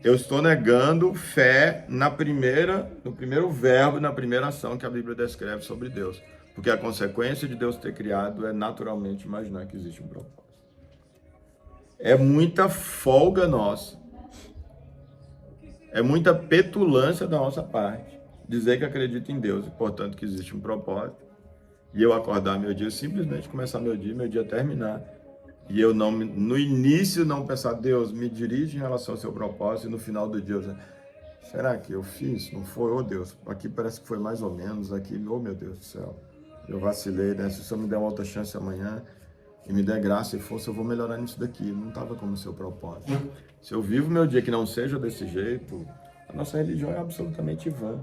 eu estou negando fé no primeiro verbo, na primeira ação que a Bíblia descreve sobre Deus. Porque a consequência de Deus ter criado é naturalmente imaginar que existe um propósito. É muita folga nossa. É muita petulância da nossa parte dizer que acredita em Deus e, portanto, que existe um propósito. E eu acordar meu dia, simplesmente começar meu dia terminar. E eu não, no início, não pensar, Deus, me dirige em relação ao seu propósito, e no final do dia eu dizer, será que eu fiz? Não foi? Oh, Deus, aqui parece que foi mais ou menos, aqui, oh, meu Deus do céu, eu vacilei, né? Se o Senhor me der uma outra chance amanhã, e me der graça e força, eu vou melhorar nisso daqui, não estava como o seu propósito. Se eu vivo meu dia que não seja desse jeito, a nossa religião é absolutamente vã.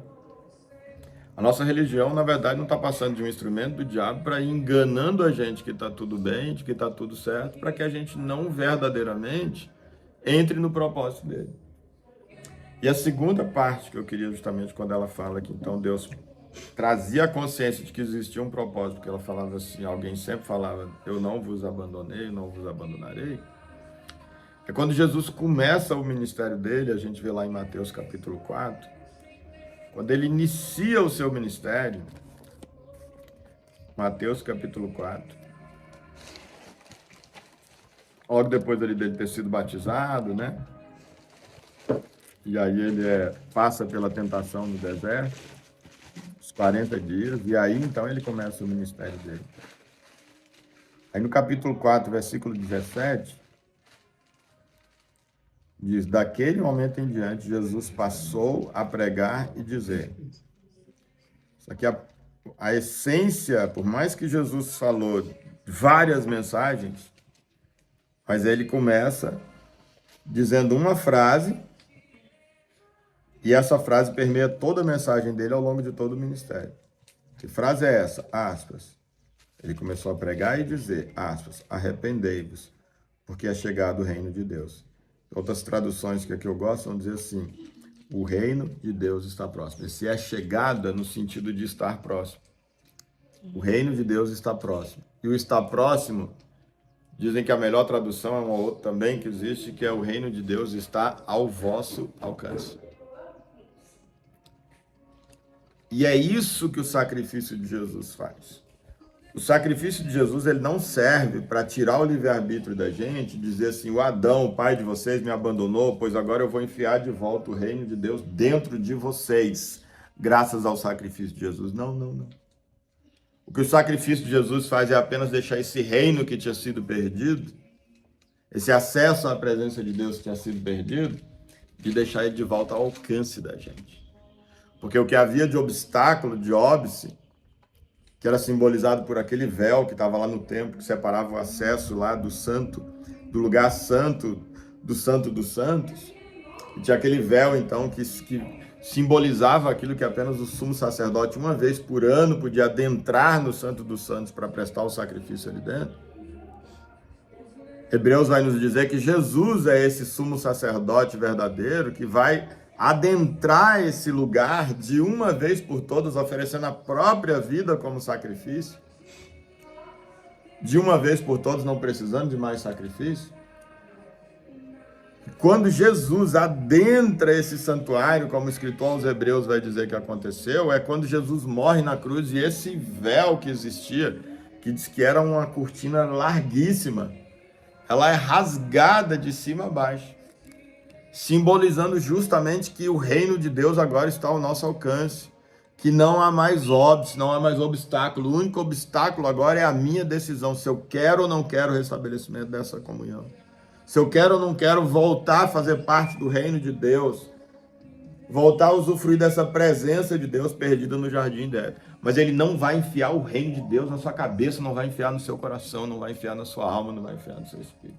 A nossa religião, na verdade, não está passando de um instrumento do diabo para ir enganando a gente que está tudo bem, de que está tudo certo, para que a gente não verdadeiramente entre no propósito dele. E a segunda parte que eu queria justamente quando ela fala que então Deus trazia a consciência de que existia um propósito, porque ela falava assim, alguém sempre falava, eu não vos abandonei, não vos abandonarei. É quando Jesus começa o ministério dele, a gente vê lá em Mateus capítulo 4, quando ele inicia o seu ministério, Mateus capítulo 4. Logo depois ali dele ter sido batizado, né? E aí ele passa pela tentação no deserto, os 40 dias, e aí então ele começa o ministério dele. Aí no capítulo 4, versículo 17, diz: daquele momento em diante, Jesus passou a pregar e dizer. Isso aqui a essência, por mais que Jesus falou várias mensagens, mas ele começa dizendo uma frase, e essa frase permeia toda a mensagem dele ao longo de todo o ministério. Que frase é essa? Aspas. Ele começou a pregar e dizer, aspas, arrependei-vos, porque é chegado o reino de Deus. Outras traduções que aqui eu gosto vão dizer assim, o reino de Deus está próximo. Esse é chegada no sentido de estar próximo. O reino de Deus está próximo. E o estar próximo, dizem que a melhor tradução é uma outra também que existe, que é o reino de Deus está ao vosso alcance. E é isso que o sacrifício de Jesus faz. O sacrifício de Jesus, ele não serve para tirar o livre-arbítrio da gente, dizer assim, o Adão, o pai de vocês, me abandonou, pois agora eu vou enfiar de volta o reino de Deus dentro de vocês, graças ao sacrifício de Jesus. Não, não, não. O que o sacrifício de Jesus faz é apenas deixar esse reino que tinha sido perdido, esse acesso à presença de Deus que tinha sido perdido, e deixar ele de volta ao alcance da gente. Porque o que havia de obstáculo, de óbice, que era simbolizado por aquele véu que estava lá no templo, que separava o acesso lá do santo, do lugar santo dos santos, e tinha aquele véu, então, que simbolizava aquilo que apenas o sumo sacerdote, uma vez por ano, podia adentrar no Santo dos Santos para prestar o sacrifício ali dentro. Hebreus vai nos dizer que Jesus é esse sumo sacerdote verdadeiro que vai adentrar esse lugar de uma vez por todas, oferecendo a própria vida como sacrifício, de uma vez por todas, não precisando de mais sacrifício. Quando Jesus adentra esse santuário, como o escritor aos Hebreus vai dizer que aconteceu, é quando Jesus morre na cruz e esse véu que existia, que diz que era uma cortina larguíssima, ela é rasgada de cima a baixo, simbolizando justamente que o reino de Deus agora está ao nosso alcance, que não há mais óbice, não há mais obstáculo. O único obstáculo agora é a minha decisão, se eu quero ou não quero o restabelecimento dessa comunhão. Se eu quero ou não quero voltar a fazer parte do reino de Deus, voltar a usufruir dessa presença de Deus perdida no jardim dele. Mas ele não vai enfiar o reino de Deus na sua cabeça, não vai enfiar no seu coração, não vai enfiar na sua alma, não vai enfiar no seu espírito.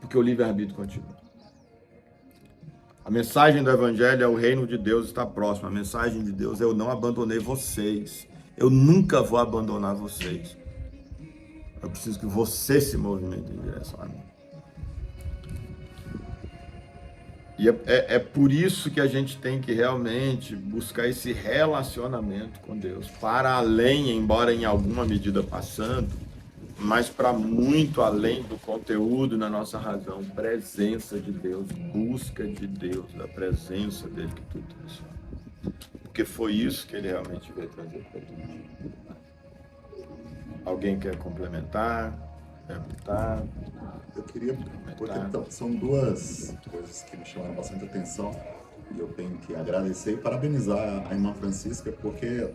Porque o livre-arbítrio continua. A mensagem do Evangelho é o reino de Deus está próximo. A mensagem de Deus é eu não abandonei vocês. Eu nunca vou abandonar vocês. Eu preciso que você se movimente em direção a mim. E é por isso que a gente tem que realmente buscar esse relacionamento com Deus. Para além, embora em alguma medida passando, mas para muito além do conteúdo na nossa razão, presença de Deus, busca de Deus, da presença dele que tudo transforma. Porque foi isso que ele realmente veio trazer para tudo. Alguém quer complementar? Perguntar? Eu queria, porque são duas coisas que me chamaram bastante atenção e eu tenho que agradecer e parabenizar a irmã Francisca, porque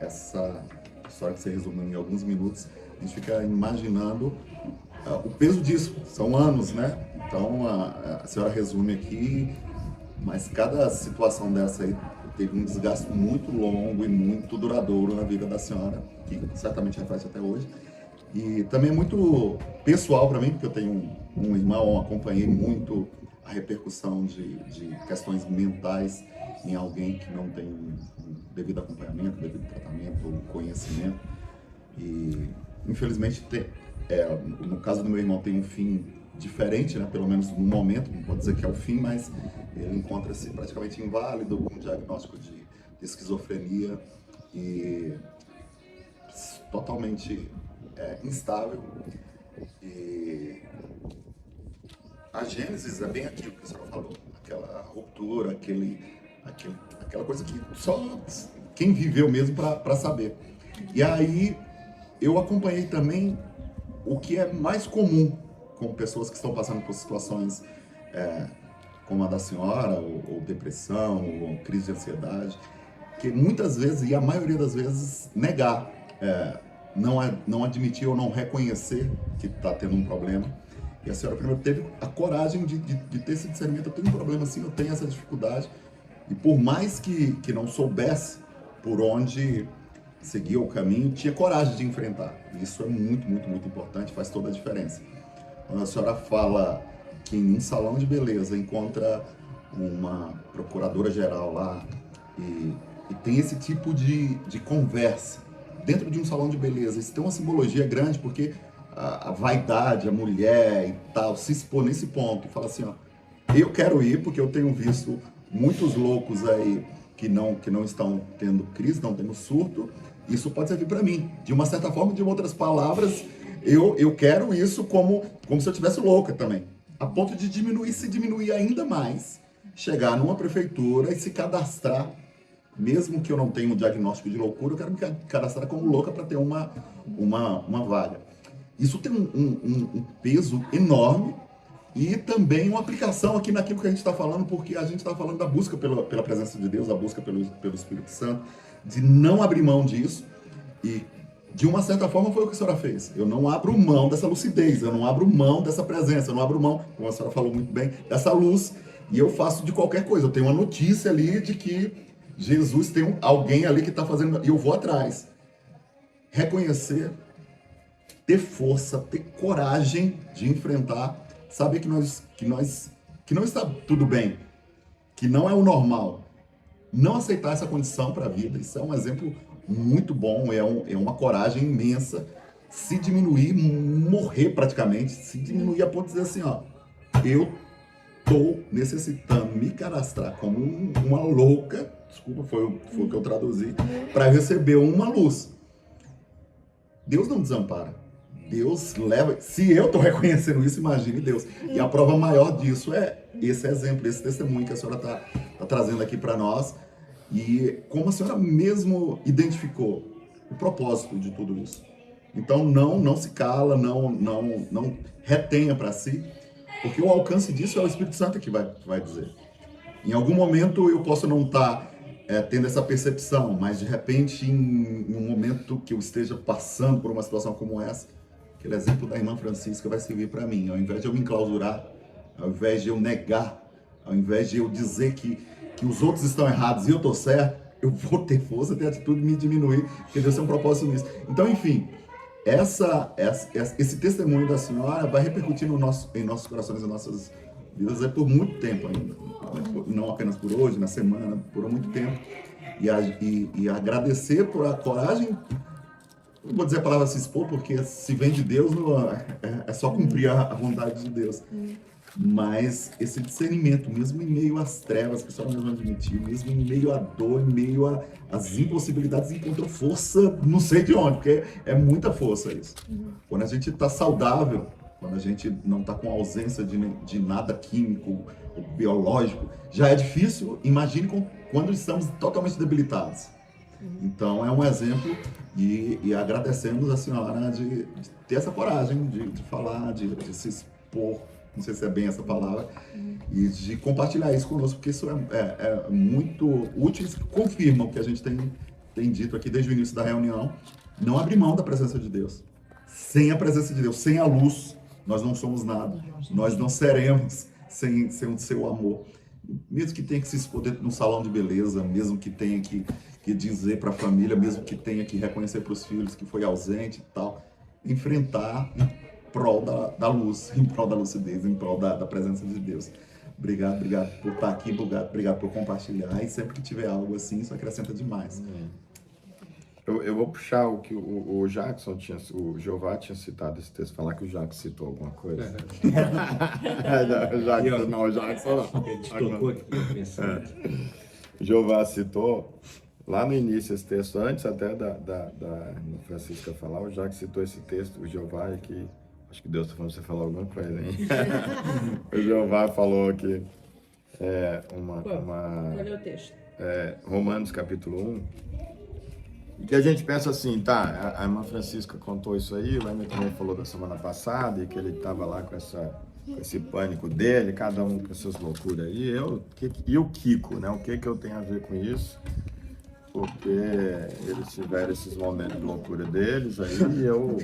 essa história que você resumiu em alguns minutos, a gente fica imaginando o peso disso. São anos, né? Então, a senhora resume aqui, mas cada situação dessa aí teve um desgaste muito longo e muito duradouro na vida da senhora, que certamente reflete até hoje. E também é muito pessoal para mim, porque eu tenho um irmão, acompanhei muito a repercussão de questões mentais em alguém que não tem devido acompanhamento, devido tratamento, conhecimento. E, infelizmente, no caso do meu irmão, tem um fim diferente, né? Pelo menos no momento, não pode dizer que é o fim, mas ele encontra-se praticamente inválido, com um diagnóstico de esquizofrenia e totalmente instável. E a Gênesis é bem aquilo que a senhora falou, aquela ruptura, aquela coisa que só quem viveu mesmo para saber. E aí eu acompanhei também o que é mais comum com pessoas que estão passando por situações como a da senhora, ou depressão, ou crise de ansiedade, que muitas vezes, e a maioria das vezes, negar, não admitir ou não reconhecer que está tendo um problema. E a senhora primeiro teve a coragem de ter esse discernimento: eu tenho um problema assim, eu tenho essa dificuldade. E por mais que não soubesse por onde seguir o caminho, tinha coragem de enfrentar. E isso é muito, muito, muito importante, faz toda a diferença. Quando a senhora fala que em um salão de beleza encontra uma procuradora-geral lá e tem esse tipo de conversa dentro de um salão de beleza, isso tem uma simbologia grande, porque a vaidade, a mulher e tal, se expor nesse ponto e fala assim, ó, eu quero ir porque eu tenho visto muitos loucos aí que não estão tendo crise, não tendo surto, isso pode servir para mim. De uma certa forma, de outras palavras, eu quero isso como se eu estivesse louca também. A ponto de se diminuir ainda mais, chegar numa prefeitura e se cadastrar, mesmo que eu não tenha um diagnóstico de loucura, eu quero me cadastrar como louca para ter uma vaga. Isso tem um peso enorme e também uma aplicação aqui naquilo que a gente está falando, porque a gente está falando da busca pela presença de Deus, da busca pelo Espírito Santo, de não abrir mão disso. E de uma certa forma foi o que a senhora fez. Eu não abro mão dessa lucidez, eu não abro mão dessa presença, eu não abro mão, como a senhora falou muito bem, dessa luz. E eu faço de qualquer coisa. Eu tenho uma notícia ali de que Jesus tem alguém ali que está fazendo, e eu vou atrás. Reconhecer, ter força, ter coragem de enfrentar, saber que não está tudo bem, que não é o normal. Não aceitar essa condição para a vida, isso é um exemplo muito bom, é uma coragem imensa. Se diminuir, morrer praticamente, se diminuir a ponto de dizer assim, ó, eu estou necessitando me cadastrar como uma louca, desculpa, foi o que eu traduzi, para receber uma luz. Deus não desampara. Deus leva. Se eu estou reconhecendo isso, imagine Deus. E a prova maior disso é esse exemplo, esse testemunho que a senhora está trazendo aqui para nós. E como a senhora mesmo identificou o propósito de tudo isso. Então não se cala, não retenha para si, porque o alcance disso é o Espírito Santo que vai dizer. Em algum momento eu posso não estar tendo essa percepção, mas de repente em um momento que eu esteja passando por uma situação como essa, aquele exemplo da irmã Francisca vai servir para mim. Ao invés de eu me enclausurar, ao invés de eu negar, ao invés de eu dizer que os outros estão errados e eu estou certo, eu vou ter força, ter atitude de me diminuir, porque Deus tem um propósito nisso. Então, enfim, esse testemunho da senhora vai repercutir em nossos corações e nossas vidas por muito tempo ainda. Não apenas por hoje, na semana, por muito tempo. E agradecer por a coragem. Não vou dizer a palavra se expor, porque se vem de Deus, é só cumprir a vontade de Deus. Mas esse discernimento, mesmo em meio às trevas, que a senhora mesmo admitiu, mesmo em meio à dor, em meio às impossibilidades, encontrou força, não sei de onde, porque é muita força isso. Quando a gente está saudável, quando a gente não está com ausência de nada químico ou biológico, já é difícil, imagine quando estamos totalmente debilitados. Então é um exemplo e agradecemos a senhora de ter essa coragem de falar, de se expor, não sei se é bem essa palavra, e de compartilhar isso conosco, porque isso é muito útil e confirma o que a gente tem dito aqui desde o início da reunião. Não abrir mão da presença de Deus. Sem a presença de Deus, sem a luz, nós não somos nada. Nós não seremos sem o seu amor. Mesmo que tenha que se expor dentro de um salão de beleza, mesmo que tenha que dizer para a família, mesmo que tenha que reconhecer para os filhos que foi ausente e tal, enfrentar em prol da luz, em prol da lucidez, em prol da presença de Deus. Obrigado por estar aqui, obrigado por compartilhar, e sempre que tiver algo assim, isso acrescenta demais. Eu vou puxar o que o Jackson o Jeová tinha citado esse texto, falar que o Jackson citou alguma coisa. O Jackson não. Ele tocou aqui pensando. Jeová citou lá no início esse texto, antes até da Francisca falar, o Jackson citou esse texto, o Jeová aqui. Acho que Deus está falando pra você falar alguma coisa, hein? O Jeová falou que Qual é o texto? Romanos capítulo 1, Que a gente pensa assim, tá, a irmã Francisca contou isso aí, o Emer também falou da semana passada, e que ele estava lá com esse pânico dele, cada um com essas loucuras aí. E o Kiko, né? O que eu tenho a ver com isso? Porque eles tiveram esses momentos de loucura deles, aí o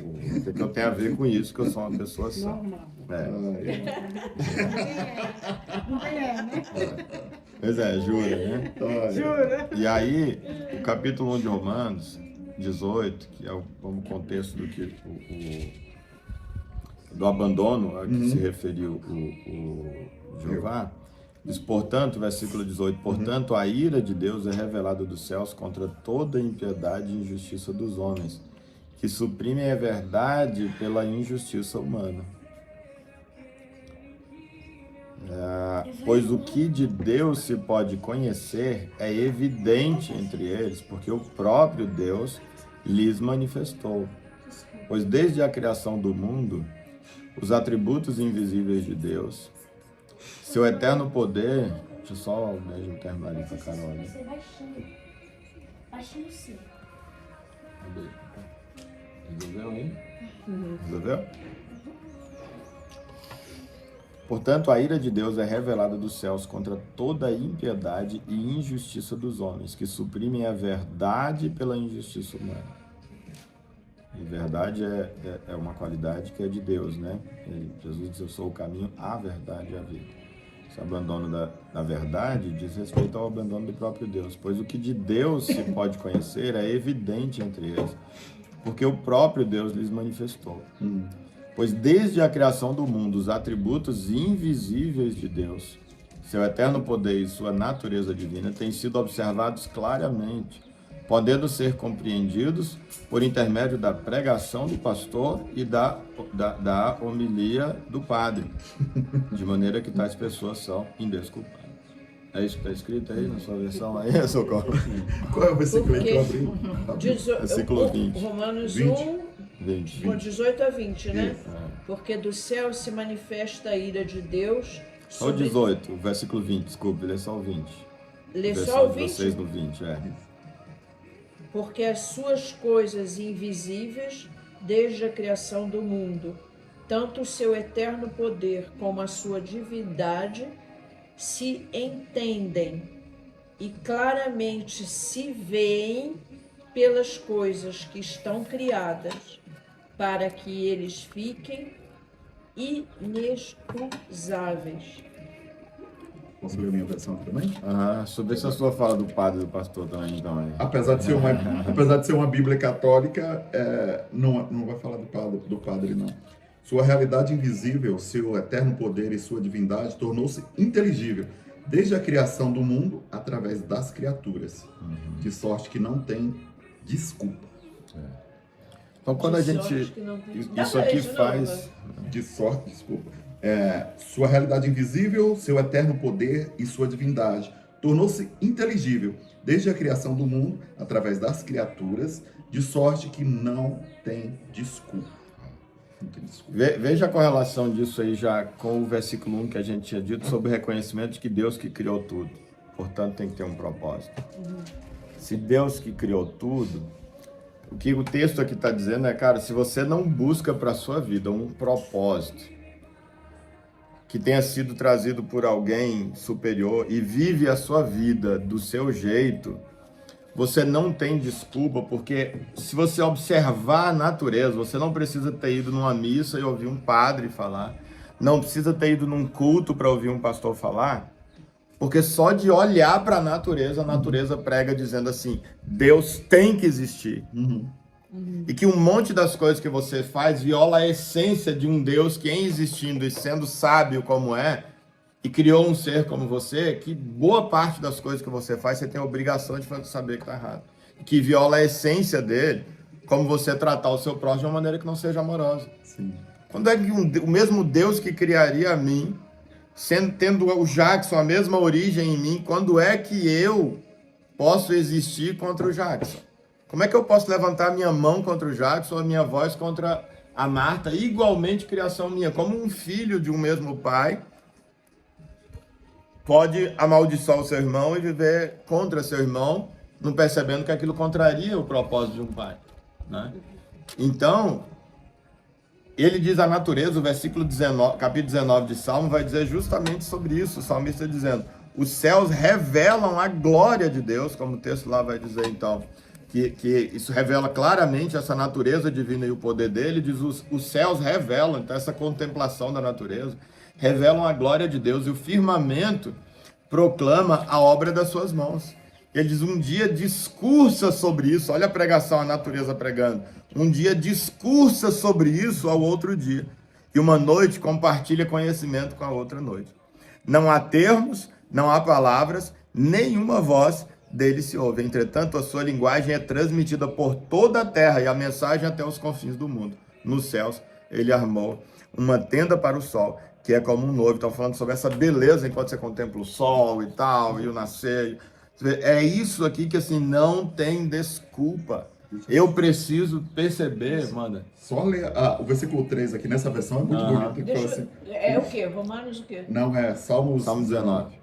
que eu tenho a ver com isso? Que eu sou uma pessoa só. Pois é, jura, né? Jura. E aí, o capítulo 1 de Romanos 18, que é como contexto do que do abandono a que se referiu o Jeová, diz, portanto, versículo 18, portanto, a ira de Deus é revelada dos céus contra toda impiedade e injustiça dos homens, que suprimem a verdade pela injustiça humana. Pois o que de Deus se pode conhecer é evidente entre eles, porque o próprio Deus lhes manifestou. Pois desde a criação do mundo, os atributos invisíveis de Deus, seu eterno poder... Deixa eu só mesmo terminar ali com a Carol. Né? Baixinho sim. Resolveu aí? Resolveu? Portanto, a ira de Deus é revelada dos céus contra toda a impiedade e injustiça dos homens, que suprimem a verdade pela injustiça humana. E verdade é uma qualidade que é de Deus, né? Jesus diz, eu sou o caminho, a verdade e a vida. Esse abandono da verdade diz respeito ao abandono do próprio Deus, pois o que de Deus se pode conhecer é evidente entre eles, porque o próprio Deus lhes manifestou. Pois desde a criação do mundo, os atributos invisíveis de Deus, seu eterno poder e sua natureza divina, têm sido observados claramente, podendo ser compreendidos por intermédio da pregação do pastor e da homilia do padre, de maneira que tais pessoas são indesculpáveis. É isso que está escrito aí na sua versão aí, Socorro? Qual é o versículo que eu abri? Versículo 20. Romanos 20. 1, 20. com 18 a 20, né? Isso. Porque do céu se manifesta a ira de Deus Só o 18, versículo 20, desculpe, lê só o 20. Lê Versão só o de 20? vocês no 20, Porque as suas coisas invisíveis, desde a criação do mundo, tanto o seu eterno poder como a sua divindade, se entendem e claramente se veem pelas coisas que estão criadas, para que eles fiquem inexcusáveis. Posso ler a minha versão também? Sobre essa sua fala do padre e do pastor também, então. Apesar de ser uma Bíblia católica, não vai falar do padre, não. Sua realidade invisível, seu eterno poder e sua divindade tornou-se inteligível desde a criação do mundo através das criaturas, de sorte que não tem desculpa. Então, quando a gente... Isso aqui faz... De sorte, desculpa. Sua realidade invisível, seu eterno poder e sua divindade tornou-se inteligível desde a criação do mundo através das criaturas, de sorte que não tem desculpa. Veja a correlação disso aí já com o versículo 1 que a gente tinha dito sobre o reconhecimento de que Deus que criou tudo. Portanto, tem que ter um propósito. Se Deus que criou tudo, o que o texto aqui está dizendo é, cara, se você não busca para a sua vida um propósito que tenha sido trazido por alguém superior e vive a sua vida do seu jeito, você não tem desculpa, porque se você observar a natureza, você não precisa ter ido numa missa e ouvir um padre falar, não precisa ter ido num culto para ouvir um pastor falar, porque só de olhar para a natureza prega dizendo assim, Deus tem que existir. E que um monte das coisas que você faz viola a essência de um Deus que, em existindo e sendo sábio como é, e criou um ser como você, que boa parte das coisas que você faz, você tem a obrigação de saber que está errado. Que viola a essência dele, como você tratar o seu próximo de uma maneira que não seja amorosa. Sim. Quando é que o mesmo Deus que criaria a mim, tendo o Jackson a mesma origem em mim, quando é que eu posso existir contra o Jackson? Como é que eu posso levantar a minha mão contra o Jackson, a minha voz contra a Marta, igualmente criação minha? Como um filho de um mesmo pai pode amaldiçoar o seu irmão e viver contra seu irmão não percebendo que aquilo contraria o propósito de um pai, né? Então, ele diz a natureza, o versículo 19, capítulo 19 de Salmo vai dizer justamente sobre isso. O salmista dizendo, os céus revelam a glória de Deus, como o texto lá vai dizer então, que isso revela claramente essa natureza divina e o poder dele. Diz, os céus revelam, então essa contemplação da natureza, revelam a glória de Deus, e o firmamento proclama a obra das suas mãos. Ele diz, um dia discursa sobre isso, olha a pregação, a natureza pregando, um dia discursa sobre isso ao outro dia, e uma noite compartilha conhecimento com a outra noite. Não há termos, não há palavras, nenhuma voz dele se ouve. Entretanto, a sua linguagem é transmitida por toda a terra, e a mensagem até os confins do mundo. Nos céus, ele armou uma tenda para o sol, que é como um noivo. Estão falando sobre essa beleza enquanto você contempla o sol e tal, e o nascer. É isso aqui que assim não tem desculpa. Eu preciso perceber, manda. Só ler o versículo 3 aqui nessa versão é muito bonito. Então, assim, É o quê? Romanos o quê? não, é Salmo 19.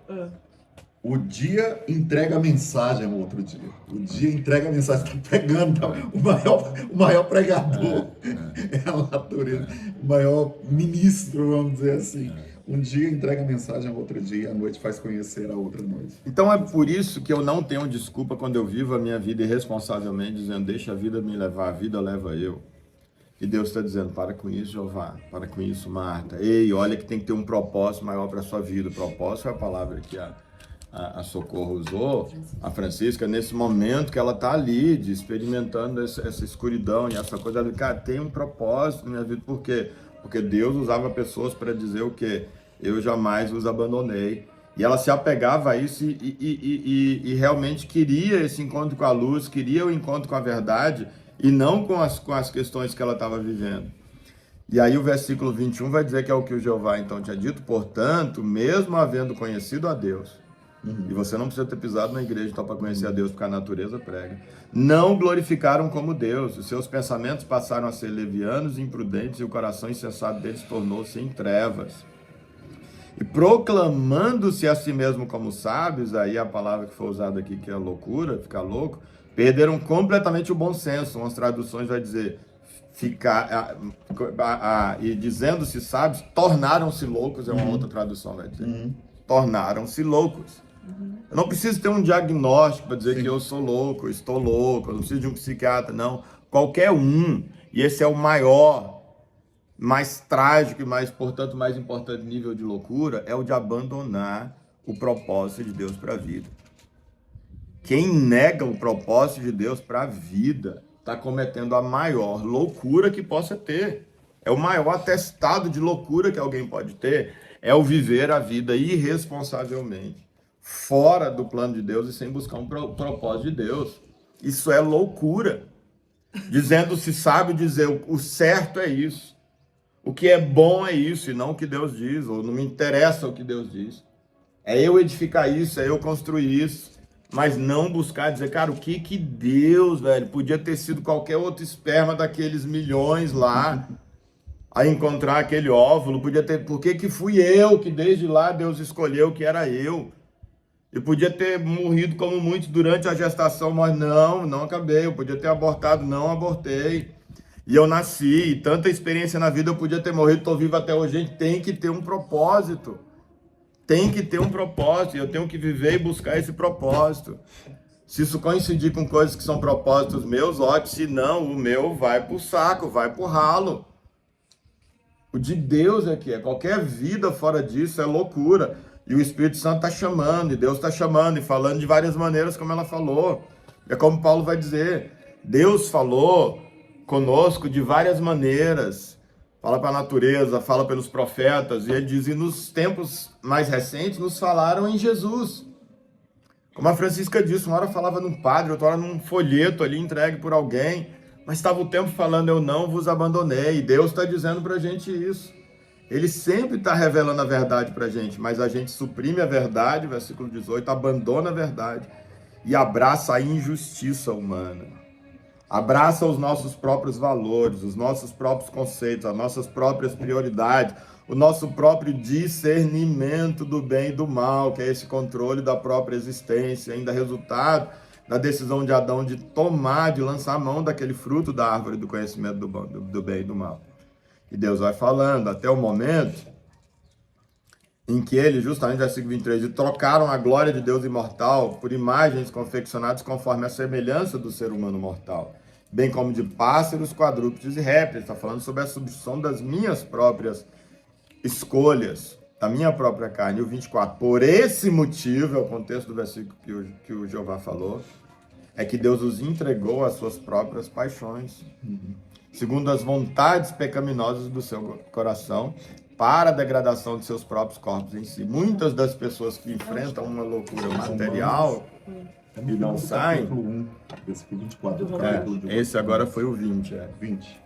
O dia entrega a mensagem ao outro dia. O dia entrega a mensagem. Está pregando. Tá? O maior pregador é a natureza. O maior ministro, vamos dizer assim. Um dia entrega a mensagem ao outro dia, a noite faz conhecer a outra noite. Então é por isso que eu não tenho desculpa quando eu vivo a minha vida irresponsavelmente, dizendo, deixa a vida me levar, a vida leva eu. E Deus está dizendo, para com isso, Jeová, para com isso, Marta. Ei, olha que tem que ter um propósito maior para a sua vida. O propósito é a palavra que a Socorro usou, a Francisca, nesse momento que ela está ali, experimentando essa escuridão e essa coisa. Ela diz, cara, tem um propósito na minha vida. Por quê? Porque Deus usava pessoas para dizer o quê? Eu jamais os abandonei. E ela se apegava a isso e realmente queria esse encontro com a luz, queria o encontro com a verdade e não com as questões que ela estava vivendo. E aí o versículo 21 vai dizer que é o que o Jeová então tinha dito, portanto, mesmo havendo conhecido a Deus, e você não precisa ter pisado na igreja então para conhecer a Deus, porque a natureza prega, não glorificaram como Deus, os seus pensamentos passaram a ser levianos e imprudentes, e o coração insensato deles tornou-se em trevas. E proclamando-se a si mesmo como sábios, aí a palavra que foi usada aqui, que é loucura, ficar louco, perderam completamente o bom senso. Umas traduções vai dizer, e dizendo-se sábios, tornaram-se loucos, é uma outra tradução, vai dizer. Tornaram-se loucos. Eu não preciso ter um diagnóstico para dizer que eu sou louco, eu estou louco, eu não preciso de um psiquiatra, não. Qualquer um, e esse é o maior, mais trágico e portanto, mais importante nível de loucura, é o de abandonar o propósito de Deus para a vida. Quem nega o propósito de Deus para a vida está cometendo a maior loucura que possa ter. É o maior atestado de loucura que alguém pode ter, é o viver a vida irresponsavelmente, fora do plano de Deus e sem buscar um propósito de Deus. Isso é loucura. Dizendo-se sábio, dizer o certo é isso. O que é bom é isso, e não o que Deus diz, ou não me interessa o que Deus diz. É eu edificar isso, é eu construir isso, mas não buscar dizer, cara, o que Deus, velho, podia ter sido qualquer outro esperma daqueles milhões lá, a encontrar aquele óvulo, podia ter, por que fui eu que desde lá Deus escolheu que era eu? Eu podia ter morrido como muitos durante a gestação, mas não acabei, eu podia ter abortado, não abortei. E eu nasci, e tanta experiência na vida, eu podia ter morrido, estou vivo até hoje. A gente tem que ter um propósito. Tem que ter um propósito, e eu tenho que viver e buscar esse propósito. Se isso coincidir com coisas que são propósitos meus, ótimo. Se não, o meu vai pro saco, vai pro ralo. O de Deus é que é. Qualquer vida fora disso é loucura. E o Espírito Santo está chamando, e Deus está chamando, e falando de várias maneiras, como ela falou. É como Paulo vai dizer, Deus falou conosco de várias maneiras, fala para a natureza, fala pelos profetas, e ele diz, e nos tempos mais recentes nos falaram em Jesus. Como a Francisca disse, uma hora falava num padre, outra hora num folheto ali entregue por alguém, mas estava o tempo falando, eu não vos abandonei, e Deus está dizendo para a gente isso. Ele sempre está revelando a verdade para a gente, mas a gente suprime a verdade, versículo 18, abandona a verdade e abraça a injustiça humana. Abraça os nossos próprios valores, os nossos próprios conceitos, as nossas próprias prioridades, o nosso próprio discernimento do bem e do mal, que é esse controle da própria existência, ainda resultado da decisão de Adão de tomar, de lançar a mão daquele fruto da árvore do conhecimento do bem e do mal. E Deus vai falando até o momento em que eles, justamente, versículo 23, trocaram a glória de Deus imortal por imagens confeccionadas conforme a semelhança do ser humano mortal, bem como de pássaros, quadrúpedes e répteis. Está falando sobre a substituição das minhas próprias escolhas, da minha própria carne. E o 24, por esse motivo, é o contexto do versículo que o Jeová falou, é que Deus os entregou às suas próprias paixões, segundo as vontades pecaminosas do seu coração, para a degradação de seus próprios corpos em si. Muitas das pessoas que enfrentam uma loucura material e não saem... Capítulo 1, versículo 24. do capítulo de esse agora foi o 20. 20.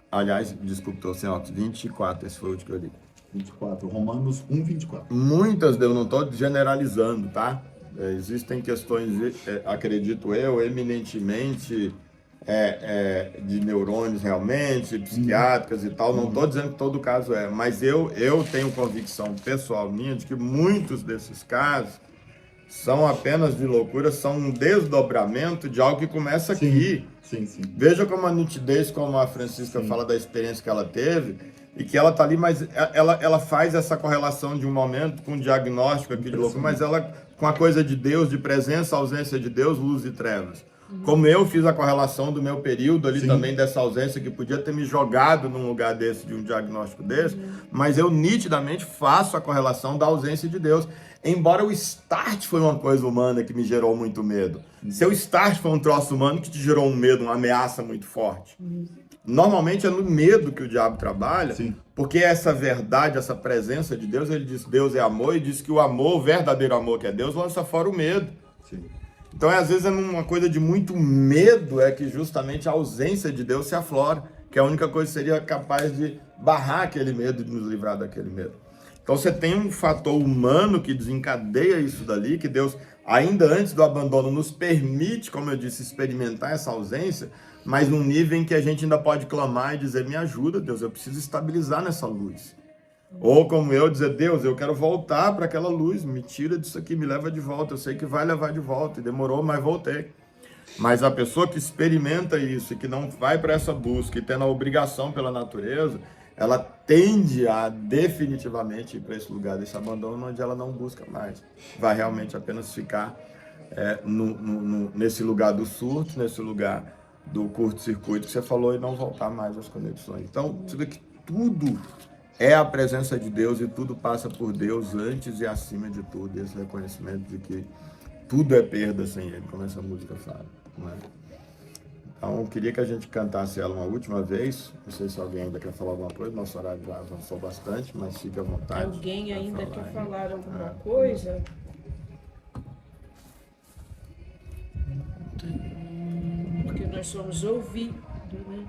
Aliás, desculpe, estou sem óculos. 24, esse foi o que eu li. 24. Romanos 1, 24. Muitas, eu não estou generalizando, tá? Existem questões, acredito eu, eminentemente de neurônios realmente, psiquiátricas e tal. Não estou dizendo que todo caso mas eu tenho convicção pessoal minha de que muitos desses casos são apenas de loucura, são um desdobramento de algo que começa aqui. Sim, sim. Veja como a nitidez, como a Francisca fala da experiência que ela teve, e que ela está ali, mas ela faz essa correlação de um momento com um diagnóstico aqui de loucura, mas ela com a coisa de Deus, de presença, ausência de Deus, luz e trevas. Como eu fiz a correlação do meu período ali também, dessa ausência, que podia ter me jogado num lugar desse, de um diagnóstico desse, mas eu nitidamente faço a correlação da ausência de Deus. Embora o start foi uma coisa humana que me gerou muito medo. Seu start foi um troço humano que te gerou um medo, uma ameaça muito forte. Normalmente é no medo que o diabo trabalha, porque essa verdade, essa presença de Deus, ele diz Deus é amor, e diz que o amor, o verdadeiro amor que é Deus, lança fora o medo. Sim. Então, às vezes, é numa coisa de muito medo é que justamente a ausência de Deus se aflora, que a única coisa que seria capaz de barrar aquele medo e de nos livrar daquele medo. Então, você tem um fator humano que desencadeia isso dali, que Deus, ainda antes do abandono, nos permite, como eu disse, experimentar essa ausência, mas num nível em que a gente ainda pode clamar e dizer, me ajuda, Deus, eu preciso estabilizar nessa luz. Ou como eu, dizer, Deus, eu quero voltar para aquela luz, me tira disso aqui, me leva de volta, eu sei que vai levar de volta, e demorou, mas voltei. Mas a pessoa que experimenta isso e que não vai para essa busca e tendo a obrigação pela natureza, ela tende a definitivamente ir para esse lugar desse abandono, onde ela não busca mais. Vai realmente apenas ficar nesse lugar do surto, nesse lugar do curto-circuito que você falou, e não voltar mais às conexões. Então, você vê que tudo é a presença de Deus e tudo passa por Deus antes e acima de tudo. Esse reconhecimento de que tudo é perda sem Ele, como essa música fala. Não é? Então, eu queria que a gente cantasse ela uma última vez. Não sei se alguém ainda quer falar alguma coisa. Nosso horário já avançou bastante, mas fique à vontade. Alguém ainda quer falar alguma coisa? Porque nós somos ouvidos, né?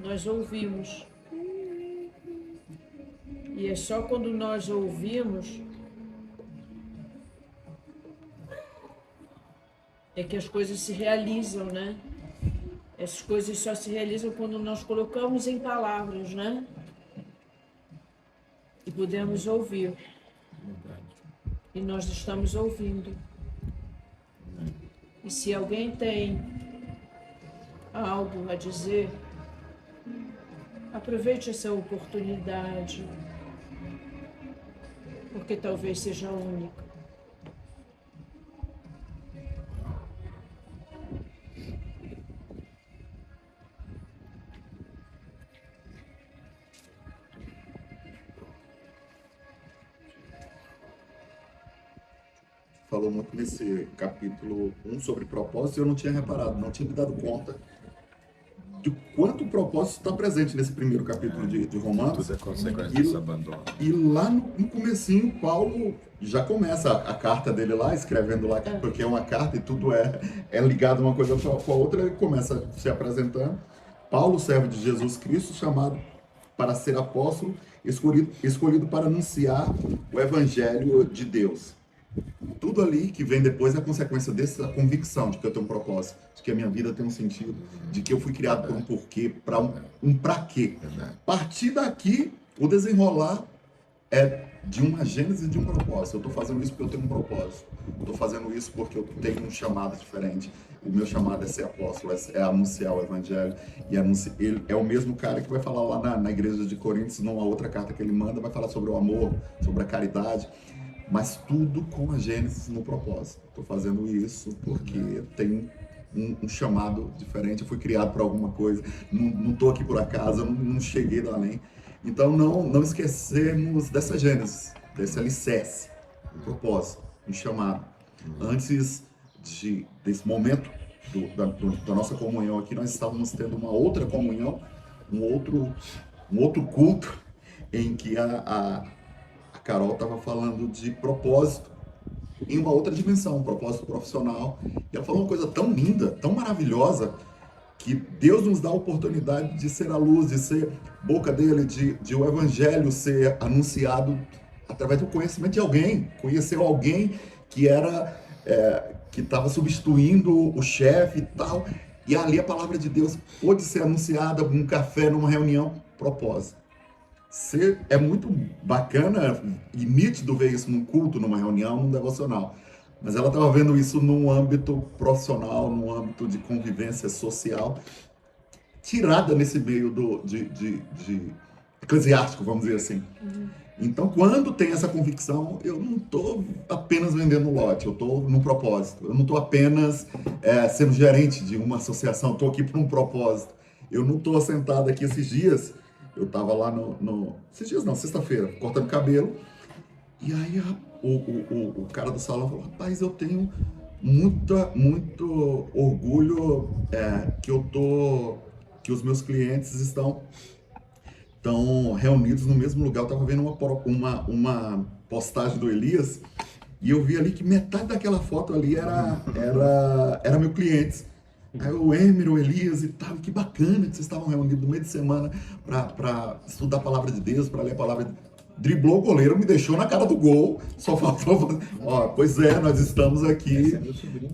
Nós ouvimos. E é só quando nós ouvimos é que as coisas se realizam, né? As coisas só se realizam quando nós colocamos em palavras, né? E podemos ouvir. E nós estamos ouvindo. E se alguém tem algo a dizer, aproveite essa oportunidade, porque talvez seja a única. Falou muito nesse capítulo 1 sobre propósito, e eu não tinha reparado, não tinha me dado conta de quanto o propósito está presente nesse primeiro capítulo de Romanos. Tudo é consequência desse abandono. E lá no comecinho, Paulo já começa a carta dele lá, escrevendo lá, porque é uma carta e tudo é ligado uma coisa com a outra, ele começa se apresentando. Paulo, servo de Jesus Cristo, chamado para ser apóstolo, escolhido para anunciar o evangelho de Deus. Tudo ali que vem depois é a consequência dessa convicção de que eu tenho um propósito, de que a minha vida tem um sentido, de que eu fui criado por um porquê, para um para quê. A partir daqui, o desenrolar é de uma gênese de um propósito. Eu estou fazendo isso porque eu tenho um propósito. Estou fazendo isso porque eu tenho um chamado diferente. O meu chamado é ser apóstolo, é anunciar o evangelho. E ele é o mesmo cara que vai falar lá na igreja de Coríntios, numa outra carta que ele manda, vai falar sobre o amor, sobre a caridade, mas tudo com a gênese no propósito. Estou fazendo isso porque tenho um chamado diferente. Eu fui criado para alguma coisa. Não estou aqui por acaso, não cheguei do além. Então, não esquecermos dessa gênese, desse alicerce, um propósito, um chamado. Antes desse momento da nossa comunhão aqui, nós estávamos tendo uma outra comunhão, um outro culto, em que a Carol estava falando de propósito em uma outra dimensão, um propósito profissional. E ela falou uma coisa tão linda, tão maravilhosa, que Deus nos dá a oportunidade de ser a luz, de ser boca dele, de o evangelho ser anunciado através do conhecimento de alguém, conhecer alguém que era que estava substituindo o chefe e tal, e ali a palavra de Deus pôde ser anunciada num café, numa reunião, propósito. É muito bacana e nítido ver isso num culto, numa reunião, num devocional. Mas ela estava vendo isso num âmbito profissional, num âmbito de convivência social, tirada nesse meio de eclesiástico, vamos dizer assim. Então, quando tem essa convicção, eu não estou apenas vendendo lote, eu estou num propósito. Eu não estou apenas sendo gerente de uma associação, estou aqui para um propósito. Eu não estou sentado aqui esses dias, eu estava lá esses dias não, sexta-feira, cortando cabelo, e aí o cara do salão falou: rapaz, eu tenho muito orgulho que os meus clientes estão reunidos no mesmo lugar. Eu estava vendo uma postagem do Elias e eu vi ali que metade daquela foto ali era meu cliente. Aí o Emer, o Elias e tal, que bacana que vocês estavam reunidos no meio de semana para estudar a palavra de Deus, para ler a palavra de Deus. Driblou o goleiro, me deixou na cara do gol, só faltou fazer. Pois nós estamos aqui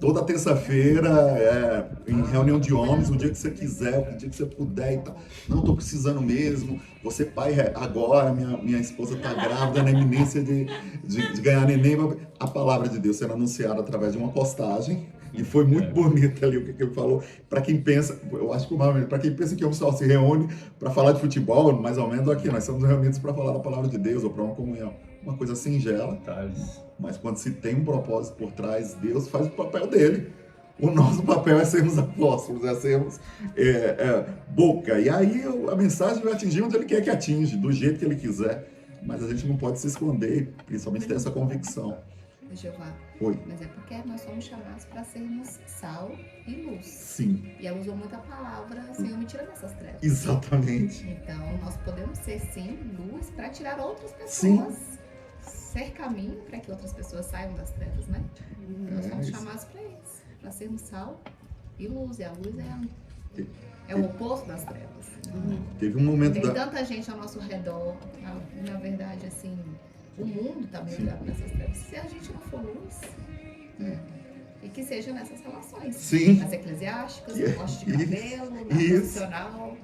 toda terça-feira em reunião de homens, o dia que você quiser, o dia que você puder e tal. Não, estou precisando mesmo, você pai agora, minha esposa está grávida, na iminência de ganhar neném. A palavra de Deus sendo anunciada através de uma postagem. E foi muito bonito ali o que ele falou. Para quem pensa, eu acho que para quem pensa que o pessoal se reúne para falar de futebol, mais ou menos aqui, nós estamos reunidos para falar da palavra de Deus ou para uma comunhão. Uma coisa singela, mas quando se tem um propósito por trás, Deus faz o papel dele. O nosso papel é sermos apóstolos, é sermos boca. E aí a mensagem vai atingir onde ele quer que atinge, do jeito que ele quiser. Mas a gente não pode se esconder, principalmente ter essa convicção. Jeová. Oi. Mas é porque nós somos chamados para sermos sal e luz. Sim. E ela usou muita palavra, Senhor, me tira dessas trevas. Exatamente. Então, nós podemos ser, sim, luz para tirar outras pessoas. Sim. Ser caminho para que outras pessoas saiam das trevas, né? Nós somos chamados para isso. Para sermos sal e luz. E a luz é o oposto das trevas. Teve um momento Tem tanta gente ao nosso redor. Na verdade, assim, o mundo está mergulhado nessas trevas. Se a gente não for luz, e que seja nessas relações. Sim. Nas eclesiásticas, no corte de cabelo, na profissional.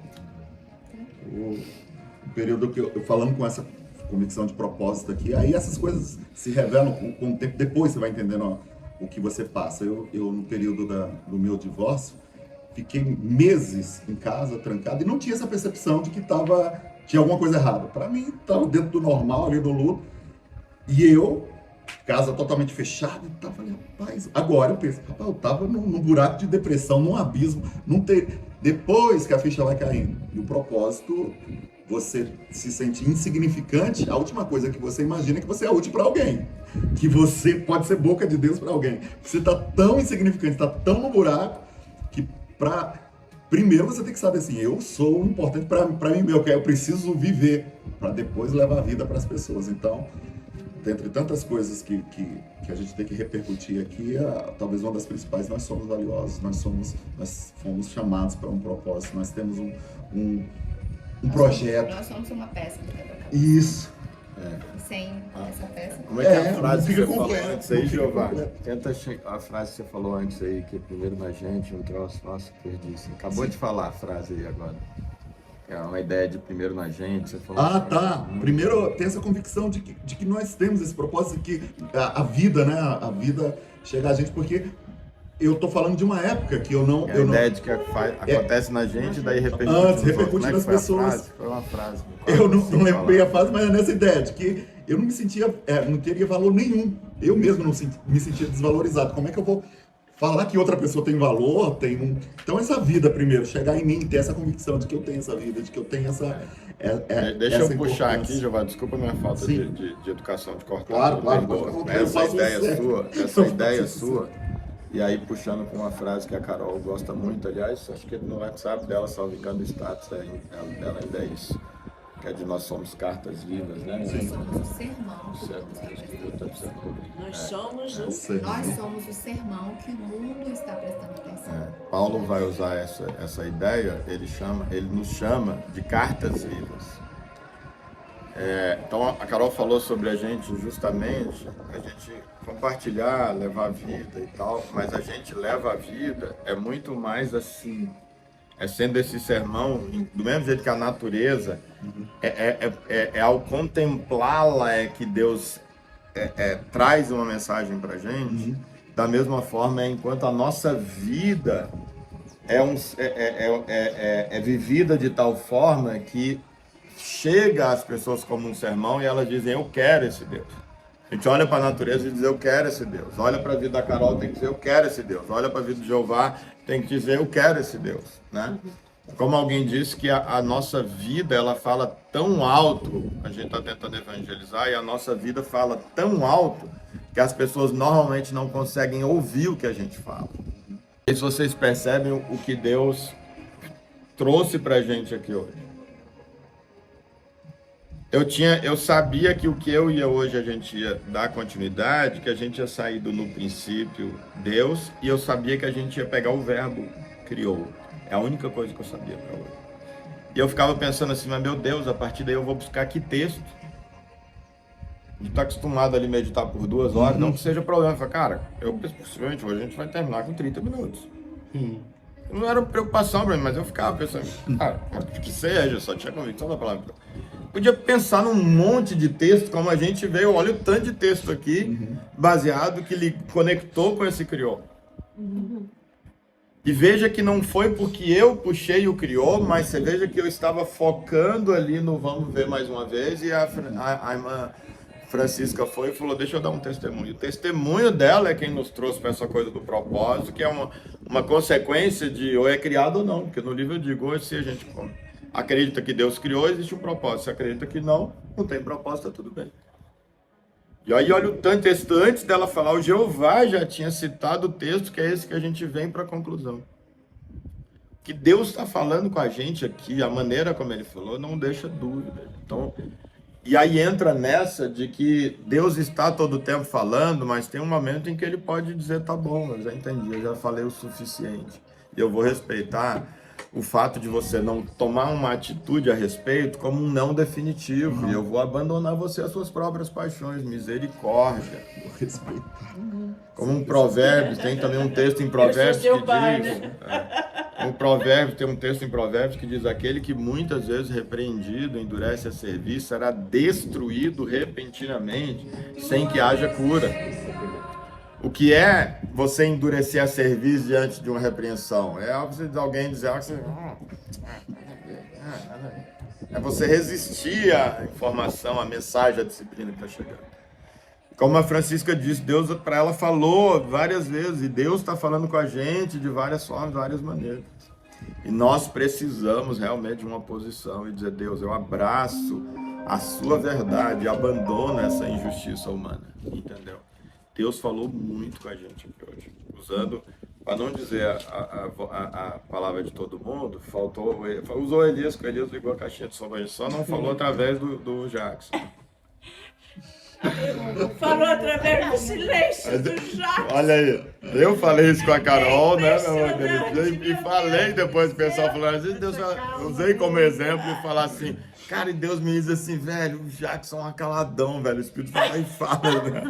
O período que eu falando com essa convicção de propósito aqui, aí essas coisas se revelam com o tempo. Depois você vai entendendo o que você passa. Eu no período do meu divórcio, fiquei meses em casa, trancado, e não tinha essa percepção de que tinha alguma coisa errada. Para mim, estava dentro do normal, ali do luto. E eu, casa totalmente fechada e tal, falei, rapaz, agora eu penso, rapaz, eu tava num buraco de depressão, num abismo, depois que a ficha vai caindo. E o propósito, você se sente insignificante, a última coisa que você imagina é que você é útil para alguém, que você pode ser boca de Deus para alguém. Você tá tão insignificante, tá tão no buraco, que primeiro você tem que saber assim, eu sou importante para mim mesmo, eu preciso viver, para depois levar a vida para as pessoas. Então, dentre tantas coisas que a gente tem que repercutir aqui, talvez uma das principais: nós somos valiosos, nós fomos chamados para um propósito, nós temos um projeto. Nós somos uma peça do quebra-cabeça. Isso. Sem essa peça. Como é que é a frase que fica você falou completo, antes aí, não fica Jeová? completo. Tenta a frase que você falou antes aí, que primeiro na gente, um troço, nossa, perdi isso. Acabou de falar a frase aí agora. É uma ideia de primeiro na gente, você falou. Ah, tá. Primeiro, tem essa convicção de que nós temos esse propósito, que a vida, né? A vida chega a gente, porque eu tô falando de uma época que eu não... É a ideia de que acontece na gente, daí repercute Antes, nos outros. repercute Como é que nas foi a pessoas. frase? Foi uma frase. Eu não Assim, lembro fala. bem a fase, mas é nessa ideia de que eu não me sentia, não teria valor nenhum. Eu mesmo não me sentia desvalorizado. Como é que eu vou falar que outra pessoa tem valor? Então essa vida primeiro, chegar em mim, ter essa convicção de que eu tenho essa vida, de que eu tenho essa... Deixa essa eu puxar aqui, importância. Giovanni, desculpa a minha falta Sim. de educação de cortar. Claro, tudo, claro, boa. pode ficar à vontade, eu Essa faço ideia isso sua, certo. essa Eu ideia faço isso sua, e aí puxando com uma frase que a Carol gosta muito, aliás, acho que no WhatsApp dela, salvo engano, o status dela ainda é isso, que é de nós somos cartas vivas, né? Nós somos o sermão. Nós somos o... Nós somos o sermão que o mundo está prestando atenção. Paulo vai usar essa ideia, ele nos chama de cartas vivas. Então a Carol falou sobre a gente justamente, a gente compartilhar, levar a vida e tal, mas a gente leva a vida, é muito mais assim, sendo esse sermão, do mesmo jeito que a natureza, ao contemplá-la é que Deus traz uma mensagem pra gente, da mesma forma enquanto a nossa vida é vivida de tal forma que chega às pessoas como um sermão e elas dizem, eu quero esse Deus. A gente olha para a natureza e diz, eu quero esse Deus. Olha para a vida da Carol, tem que dizer, eu quero esse Deus. Olha para a vida de Jeová, tem que dizer, eu quero esse Deus, né? Como alguém disse que a nossa vida, ela fala tão alto, a gente está tentando evangelizar, e a nossa vida fala tão alto que as pessoas normalmente não conseguem ouvir o que a gente fala. E se vocês percebem o que Deus trouxe para a gente aqui hoje. Eu sabia que o que eu ia hoje a gente ia dar continuidade, que a gente ia sair do no princípio Deus, e eu sabia que a gente ia pegar o verbo criou. É a única coisa que eu sabia para hoje. E eu ficava pensando assim, mas meu Deus, a partir daí eu vou buscar que texto. A gente está acostumado ali a meditar por 2 horas, não que seja problema. Eu falei, cara, possivelmente hoje a gente vai terminar com 30 minutos. Não era preocupação para mim, mas eu ficava pensando, cara, que seja, só tinha convicção da palavra. Podia pensar num monte de texto, como a gente veio, olha o tanto de texto aqui, baseado, que ele conectou com esse criou. E veja que não foi porque eu puxei o criou, mas você veja que eu estava focando ali no vamos ver mais uma vez, e a irmã Francisca foi e falou, deixa eu dar um testemunho. O testemunho dela é quem nos trouxe para essa coisa do propósito, que é uma consequência de ou é criado ou não, porque no livro eu digo, hoje se a gente acredita que Deus criou, existe um propósito. Se acredita que não tem propósito, tá tudo bem. E aí olha o tanto texto, antes dela falar, o Jeová já tinha citado o texto, que é esse que a gente vem para a conclusão. Que Deus está falando com a gente aqui, a maneira como ele falou, não deixa dúvida. Então, e aí entra nessa de que Deus está todo o tempo falando, mas tem um momento em que ele pode dizer, tá bom, eu já entendi, eu já falei o suficiente. E eu vou respeitar o fato de você não tomar uma atitude a respeito como um não definitivo. E eu vou abandonar você às suas próprias paixões. Misericórdia. Vou respeitar. Como um provérbio, tem também um texto em Provérbios que diz... Um provérbio, tem um texto em Provérbios que diz, aquele que muitas vezes repreendido, endurece a serviço, será destruído repentinamente, sem que haja cura. O que é você endurecer a cerviz diante de uma repreensão? É alguém dizer algo que você... É você resistir à informação, à mensagem, à disciplina que está chegando. Como a Francisca disse, Deus para ela falou várias vezes, e Deus está falando com a gente de várias formas, de várias maneiras. E nós precisamos realmente de uma posição e dizer, Deus, eu abraço a sua verdade, abandono essa injustiça humana, entendeu? Deus falou muito com a gente aqui hoje, usando, para não dizer a palavra de todo mundo, usou Elias, que o Elias ligou a caixinha de som, a gente só não falou através do Jackson. Falou através do silêncio do Jackson. Olha aí, eu falei isso com a Carol, né, e falei depois, o pessoal falou assim, Deus, usei como exemplo e falar assim, cara, e Deus me diz assim, velho, o Jackson é um caladão, velho, o Espírito fala e fala, né?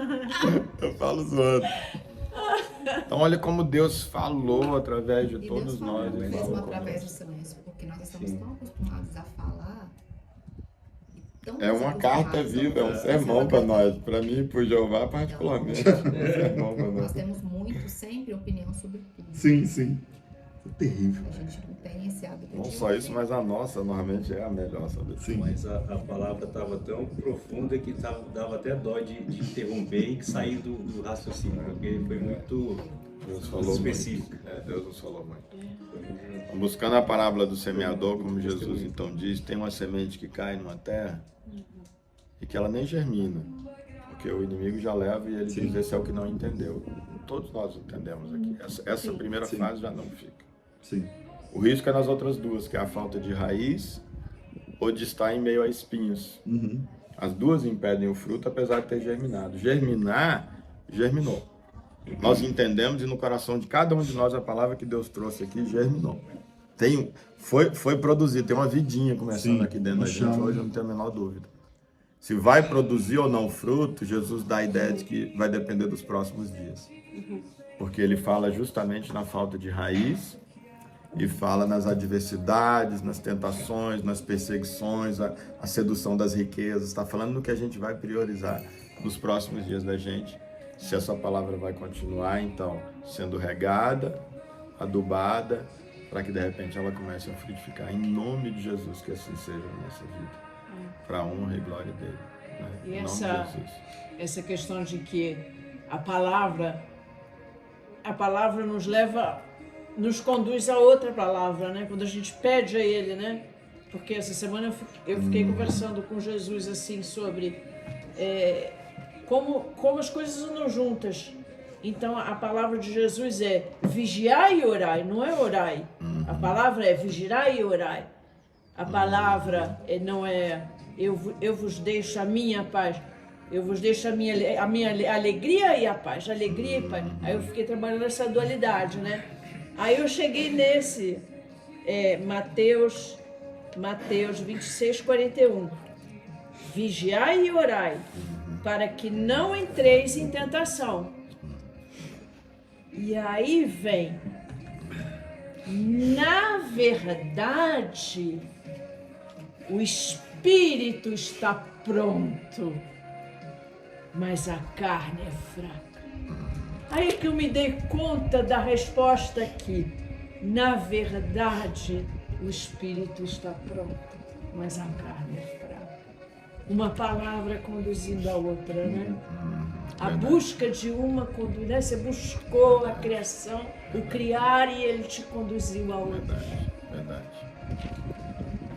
Eu falo zoando. Então olha como Deus falou através de todos nós. Mesmo através do silêncio, porque nós estamos tão acostumados a falar. tão É uma carta preocupados, viva, é um essa sermão uma para carta nós. Para mim e para o Jeová, particularmente. É um sermão para Nós nós. temos muito, sempre opinião sobre tudo. Sim, sim. É terrível. A gente não tem esse hábito Não de só isso, mas a nossa normalmente é a melhor, sabe? Sim. Mas a palavra estava tão profunda que dava até dó de interromper e sair do raciocínio, porque foi muito Deus falou específico. muito. Deus nos falou muito. Buscando a parábola do semeador, como Jesus então diz, tem uma semente que cai numa terra e que ela nem germina, porque o inimigo já leva e ele diz, esse é o que não entendeu. Todos nós entendemos aqui. Essa primeira fase já não fica. Sim. O risco é nas outras duas, que é a falta de raiz ou de estar em meio a espinhos. Uhum. As duas impedem o fruto, apesar de ter germinado. Germinar, germinou. Nós entendemos e no coração de cada um de nós a palavra que Deus trouxe aqui germinou. Foi produzido, tem uma vidinha começando Sim, aqui dentro da no gente chão. hoje, eu não tenho a menor dúvida. Se vai produzir ou não fruto, Jesus dá a ideia de que vai depender dos próximos dias. Porque ele fala justamente na falta de raiz e fala nas adversidades, nas tentações, nas perseguições, a sedução das riquezas. Está falando no que a gente vai priorizar nos próximos dias da gente. Se essa palavra vai continuar, então, sendo regada, adubada, para que de repente ela comece a frutificar. Em nome de Jesus, que assim seja na nossa vida. Para a honra e glória dele. Né? E Em nome de Jesus. essa questão de que a palavra nos leva, nos conduz a outra palavra, né? Quando a gente pede a ele, né? Porque essa semana eu fiquei conversando com Jesus assim sobre como as coisas andam juntas. Então a palavra de Jesus é vigiai e orai, não é orai. A palavra é vigiai e orai. A palavra não é eu vos deixo a minha paz, eu vos deixo a minha alegria e a paz, alegria e paz. Aí eu fiquei trabalhando essa dualidade, né? Aí eu cheguei nesse Mateus 26:41. Vigiai e orai, para que não entreis em tentação. E aí vem, na verdade, o espírito está pronto, mas a carne é fraca. Aí é que eu me dei conta da resposta aqui. Na verdade, o espírito está pronto, mas a carne é fraca. Uma palavra conduzindo a outra, né? A busca de uma conduz, né? Você buscou a criação, o criar, e ele te conduziu a outra. Verdade.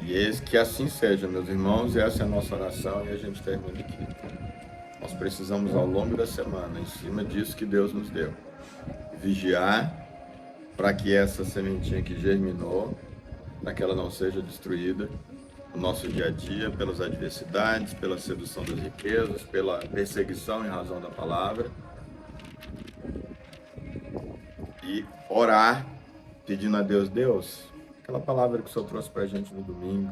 E que assim seja, meus irmãos, e essa é a nossa oração e a gente termina aqui. Nós precisamos, ao longo da semana, em cima disso que Deus nos deu, vigiar para que essa sementinha que germinou, para que ela não seja destruída no nosso dia a dia, pelas adversidades, pela sedução das riquezas, pela perseguição em razão da palavra. E orar, pedindo a Deus, aquela palavra que o Senhor trouxe para a gente no domingo.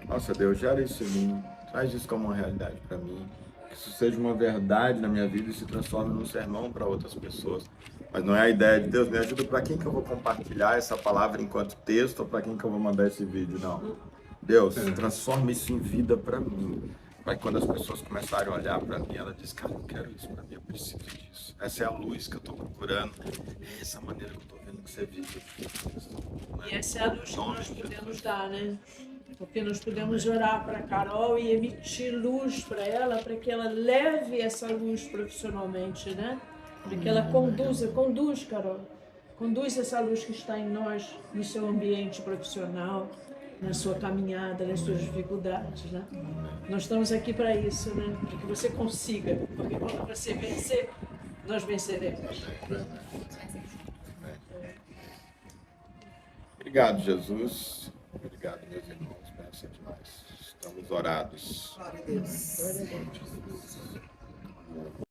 Nossa, Deus, gera isso em mim, traz isso como uma realidade para mim. Que isso seja uma verdade na minha vida e se transforme num sermão para outras pessoas. Mas não é a ideia de Deus, me ajuda para quem que eu vou compartilhar essa palavra enquanto texto ou para quem que eu vou mandar esse vídeo, não. Deus, transforma isso em vida para mim. Para que quando as pessoas começarem a olhar para mim, ela diz, cara, eu quero isso para mim, eu preciso disso. Essa é a luz que eu estou procurando, é essa maneira que eu estou vendo que você vive. E essa é a luz que nós podemos dar, né? Porque nós podemos orar para a Carol e emitir luz para ela, para que ela leve essa luz profissionalmente, né? Para que ela conduz, Carol, conduz essa luz que está em nós, no seu ambiente profissional, na sua caminhada, nas suas dificuldades, né? Nós estamos aqui para isso, né? Para que você consiga, porque quando você vencer, nós venceremos. Obrigado, Jesus. Obrigado, meus irmãos. Benção demais. Estamos orados. Glória a Deus. Glória a Deus.